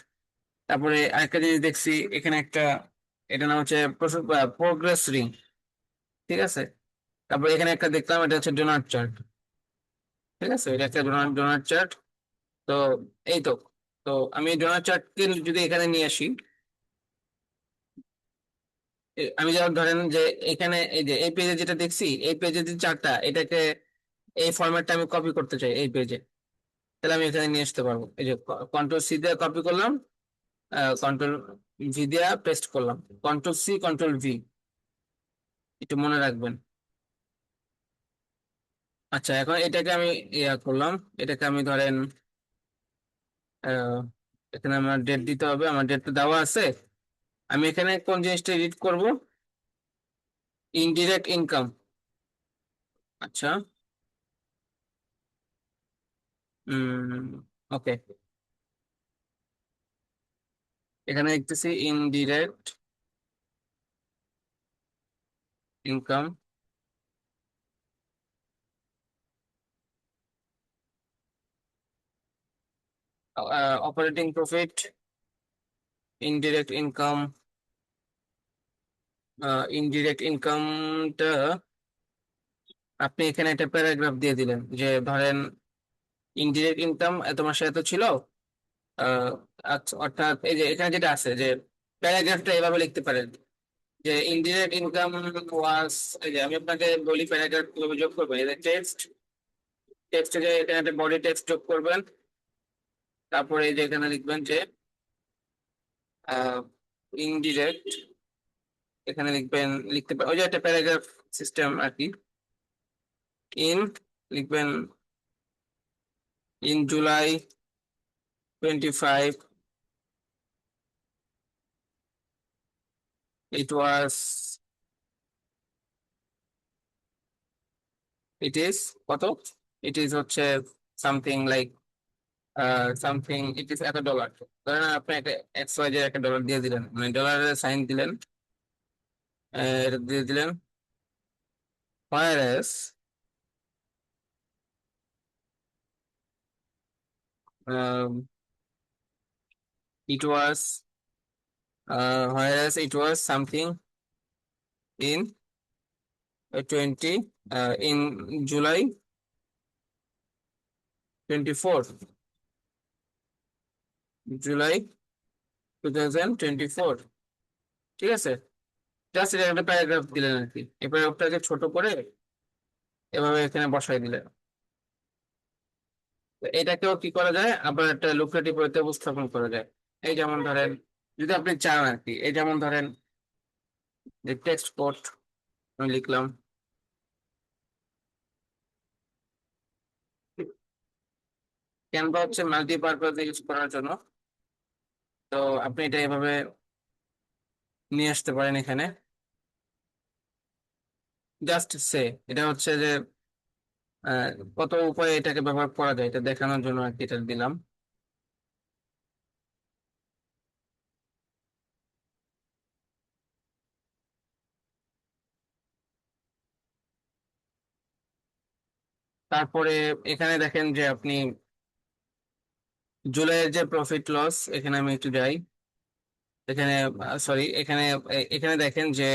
তারপরে আরেকটা জিনিস দেখছি, এখানে একটা, এটার নাম হচ্ছে প্রোগ্রেস রিং। ঠিক আছে, তারপরে এখানে একটা দেখলাম, এটা হচ্ছে ডোনাট চার্ট। ঠিক আছে, এটা একটা ডোনাট ডোনাট চার্ট। তো এই তো, তো আমি ডোনাট চার্টকে যদি এখানে নিয়ে আসি, আমি যেমন ধরেন যে এখানে এই যে এই পেজে যেটা দেখছি, এই পেজে যে চার্টটা, এটাকে এই ফরম্যাটটা আমি কপি করতে চাই এই পেজে, তাহলে আমি এখানে নিয়ে আসতে পারবো। এই যে কন্ট্রোল সি দিয়ে কপি করলাম, কন্ট্রোল ভি দিয়ে পেস্ট করলাম, কন্ট্রোল সি কন্ট্রোল ভি, একটু মনে রাখবেন। আচ্ছা, এখন এটাকে আমি ইয়া করলাম, এটাকে আমি ধরেন আহ, এখানে আমার ডেট দিতে হবে, আমার ডেট তো দেওয়া আছে। আমি এখানে কোন জিনিসটা এডিট করব, ইনডিরেক্ট ইনকাম। আচ্ছা, ওকে, এখানে দেখতেছি indirect income, operating profit, indirect income. Indirect ইনকামটা আপনি এখানে একটা প্যারাগ্রাফ দিয়ে দিলেন যে ধরেন ইনডিরেক্ট ইনকাম এত মাসে এত ছিল। আহ, আচ্ছা, অর্থাৎ এই যে এখানে যেটা আছে যে প্যারাগ্রাফটা এভাবে লিখতে পারেন যে ইনডিরেক্ট ইনকাম ওয়াজ, এই যে আমি আপনাকে বলি প্যারাগ্রাফ কিভাবে যোগ করবেন। এই যে টেক্সট, টেক্সটে যে এখানে একটা বডি টেক্সট যোগ করবেন, তারপরে এই যে এখানে লিখবেন যে ইনডিরেক্ট, এখানে লিখবেন, লিখতে পারেন ওই যে একটা প্যারাগ্রাফ সিস্টেম আর কি। ইন লিখবেন, in July 25 it was, it is কত, it is হচ্ছে something like, something it is এত ডলার। ধরেন আপনি একটা এক্স ওয়াই জেড একটা ডলার দিয়ে দিলেন, মানে ডলারের সাইন দিলেন, এটা দিয়ে দিলেন। whereas um, it was whereas it was something in 20 in July 24, July 2024। ঠিক আছে, জাস্ট এটা একটা প্যারাগ্রাফ দিলেন আর কি, এই প্যারাগ্রাফটাকে ছোট করে এভাবে এখানে বসাই দিলেন। তো এটাকেও কি করা যায়, আবার একটা লুক্রেটিভ ওয়েতে উপস্থাপন করা যায়। এই যেমন ধরেন, যদি আপনি চান আর কি, এই যেমন ধরেন যে টেক্সট কোড আমি লিখলাম, ক্যানভা হচ্ছে মাল্টিপারপাস ইউজ করার জন্য। তো আপনি এটা এভাবে নিয়ে আসতে পারেন এখানে, জাস্ট সে, এটা হচ্ছে যে আহ, কত উপায়ে এটাকে ব্যবহার করা যায় এটা দেখানোর জন্য আর কি এটা দিলাম। তারপরে এখানে দেখেন যে আপনি জুলাইয়ের যে প্রফিট লস, এখানে আমি একটু যাই, এখানে সরি, এখানে এখানে দেখেন যে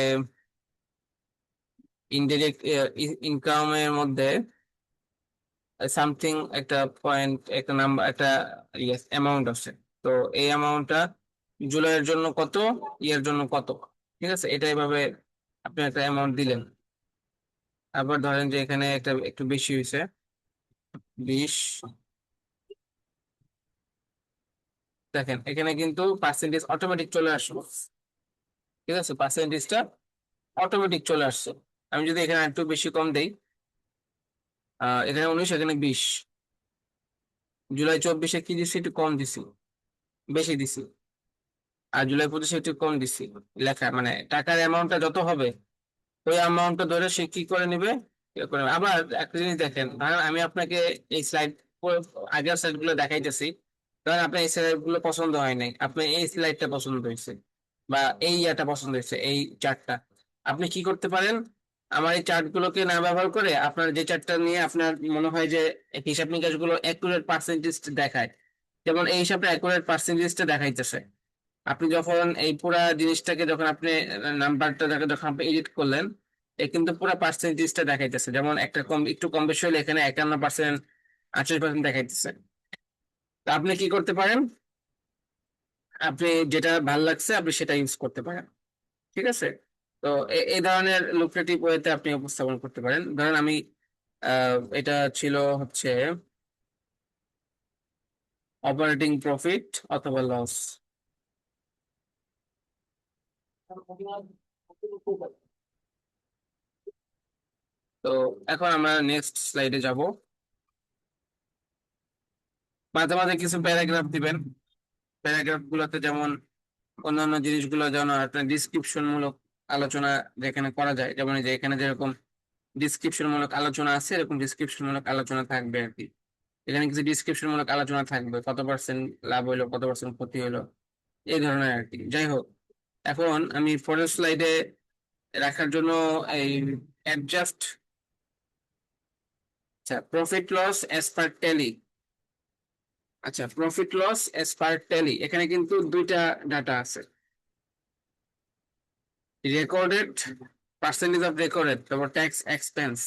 ইনডিরেক্ট ইনকামের মধ্যে সামথিং একটা পয়েন্ট, একটা নাম্বার, একটা অ্যামাউন্ট আছে। তো এই অ্যামাউন্টটা জুলাইয়ের জন্য কত, ইয়ের জন্য কত, ঠিক আছে, এটা এভাবে আপনি একটা অ্যামাউন্ট দিলেন। আবার ধরেন যে এখানে একটা একটু বেশি হয়েছে, 20। দেখেন এখানে কিন্তু পার্সেন্টেজ অটোমেটিক চলে আসলো, ঠিক আছে, পার্সেন্টেজটা অটোমেটিক চলে আসছে। আমি যদি এখানে একটু বেশি কম দেই, এখানে 19, এখানে 20, জুলাই 24-এ কি দিছি, একটু কম দিছি, বেশি দিছি, আর জুলাই 25-এ একটু কম দিছি। লেখা মানে টাকার অ্যামাউন্টটা যত হবে ওই অ্যামাউন্টটা ধরে সে কি করে নিবে, ইয়ে করে নেবে। আবার একটা জিনিস দেখেন, ধরেন আমি আপনাকে এই স্লাইড, আগের স্লাইড গুলো দেখাইতেছি, ধরেন আপনার এই স্লাইড গুলো পছন্দ হয় নাই, আপনার এই স্লাইডটা পছন্দ হয়েছে, বা এই ইয়াটা পছন্দ হয়েছে, এই চার্টটা, আপনি কি করতে পারেন, আমার এই চার্ট গুলোকে না ব্যবহার করে আপনার যে চার্টটা নিয়ে আপনার মনে হয় যে হিসাব নিকাশ গুলো অ্যাকুরেট পার্সেন্টেজ দেখায়, যেমন এই হিসাবটা অ্যাকুরেট পার্সেন্টেজটা দেখাইতেছে, আপনি যখন এই পুরা জিনিসটাকে যখন আপনি নাম্বারটা যখন আপনি এডিট করলেন, এ কিন্তু পুরো পার্সেন্টেজটা দেখাইতেছে, যেমন একটা কম, একটু কম বেশি হলে এখানে 51%, 48% দেখাইতেছে। তা আপনি কি করতে পারেন, আপনি যেটা ভালো লাগছে আপনি সেটা ইউজ করতে পারেন, ঠিক আছে। তো এই ধরনের লুক্রেটিভ ওয়েতে আপনি উপস্থাপন করতে পারেন। ধরেন আমি এটা ছিল হচ্ছে অপারেটিং প্রফিট অথবা লস। তো এখন আমরা নেক্সট স্লাইডে যাব। মাঝে মাঝে কিছু প্যারাগ্রাফ দিবেন, প্যারাগ্রাফ গুলোতে যেমন অন্যান্য জিনিসগুলো যেন আপনার ডিসক্রিপশন মূলক আলোচনা যেখানে করা যায়, যেমন এই যে এখানে যেরকম ডিসক্রিপশন মূলক আলোচনা আছে, এরকম ডিসক্রিপশন মূলক আলোচনা থাকবে আর কি। এখানে কিছু ডিসক্রিপশন মূলক আলোচনা থাকবে, কত পার্সেন্ট লাভ হইলো, কত পার্সেন্ট ক্ষতি হলো, এই ধরনের আর কি। যাই হোক, এখন আমি পরের স্লাইডে রাখার জন্য এই অ্যাডজাস্ট, আচ্ছা, প্রফিট লস এস পার ট্যালি। আচ্ছা, প্রফিট লস এস পার ট্যালি, এখানে কিন্তু দুইটা ডাটা আছে, রেকর্ডেড, পার্সেন্টেজ অফ রেকর্ডেড, তারপর ট্যাক্স এক্সপেন্স।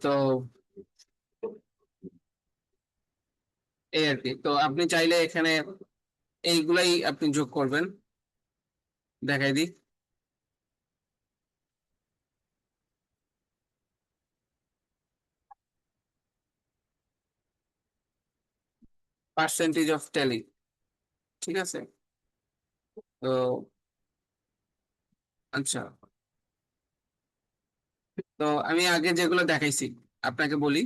তো এই আর কি। তো আপনি চাইলে এখানে এইগুলাই আপনি যোগ করবেন, দেখাই দিই। পার্সেন্টেজ অফ ট্যালি, ঠিক আছে। তো আচ্ছা, তো আমি আগে যেগুলো দেখাইছি আপনাকে বলি,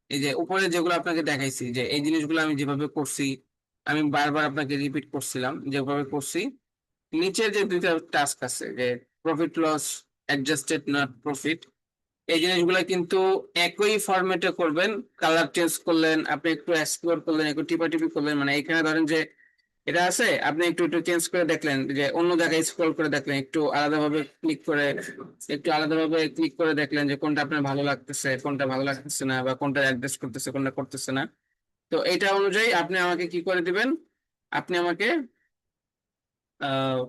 এই যে উপরে যেগুলো আপনাকে দেখাইছি, যে এই জিনিসগুলো আমি যেভাবে করছি, আমি বারবার আপনাকে রিপিট করছিলাম যেভাবে করছি। নিচের যে দুইটা টাস্ক আছে, যে profit loss, adjusted not profit, এই জিনিসগুলো কিন্তু একই ফরম্যাটে করবেন। কালার চেঞ্জ করলেন, আপনি একটু এক্সপ্লোর করলেন, একটু টিপাটিপি করলেন, মানে এখানে ধরেন যে এটা আছে, আপনি একটু একটু চেঞ্জ করে দেখলেন, যে অন্য জায়গায় স্ক্রল করে দেখলেন, একটু আলাদাভাবে ক্লিক করে, একটু আলাদাভাবে ক্লিক করে দেখলেন যে কোনটা আপনার ভালো লাগতেছে, কোনটা ভালো লাগতেছে না, বা কোনটা অ্যাডজাস্ট করতেছে, কোনটা করতেছে না। তো এইটা অনুযায়ী আপনি আমাকে কি করে দিবেন, আপনি আমাকে আহ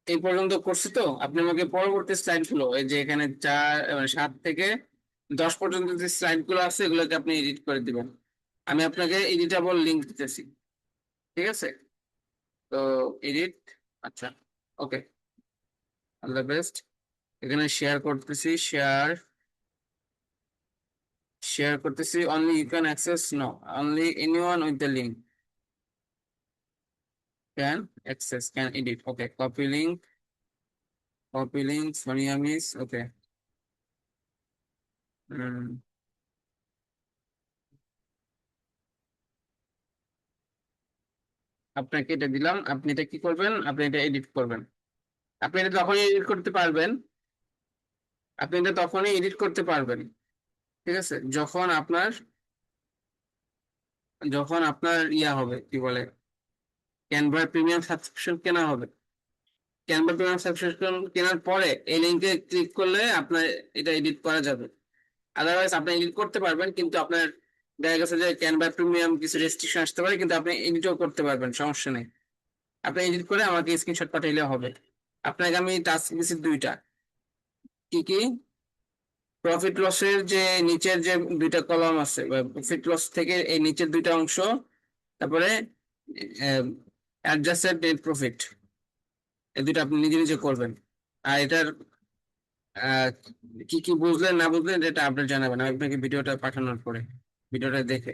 এই পর্যন্ত করছি, তো আপনি আমাকে পরবর্তী স্লাইড গুলো, এই যে এখানে 7 থেকে 10 পর্যন্ত যে স্লাইড গুলো আছে এগুলোকে আপনি এডিট করে দিবেন। আমি আপনাকে এডিটেবল লিংক দিতেছি, ঠিক আছে। তো এডিট, আচ্ছা, ওকে, অল দ্য বেস্ট। এখানে শেয়ার করতেছি, শেয়ার, শেয়ার করতেছি, only you can access, no, only anyone with the link can access, can edit, okay, copy link, Sonia miss, okay. আপনাকে এটা দিলাম, আপনি এটা কি করবেন, আপনি এটা এডিট করবেন। আপনি এটা তখনই এডিট করতে পারবেন, আপনি এটা তখনই এডিট করতে পারবেন, ঠিক আছে, যখন আপনার ইয়া হবে, কি বলে, ক্যানভা প্রিমিয়াম সাবস্ক্রিপশন কেনা হবে। ক্যানভা প্রিমিয়াম সাবস্ক্রিপশন কেনার পরে এই লিঙ্কে ক্লিক করলে আপনার এটা এডিট করা যাবে। আদারওয়াইজ আপনি এডিট করতে পারবেন, কিন্তু আপনার দেখা গেছে যে ক্যানভা প্রিমিয়াম কিছু রেস্ট্রিকশন আসতে পারে, কিন্তু আপনি এডিটও করতে পারবেন, সমস্যা নেই। আপনি এডিট করে আমাকে স্ক্রিনশট পাঠাইলে হবে। আপনাকে আমি টাস্ক দিচ্ছি দুইটা, কি কি, প্রফিট লসের যে নিচের যে দুইটা কলাম আছে, প্রফিট লস থেকে এই নিচের দুইটা অংশ, তারপরে অ্যাডজাস্টেড নেট প্রফিট, এই দুটো আপনি নিজে নিজে করবেন। আর এটার আহ, কি কি বুঝলেন না বুঝলেন এটা আপনি জানাবেন, আমি আপনাকে ভিডিওটা পাঠানোর পরে, ভিডিওটা দেখে।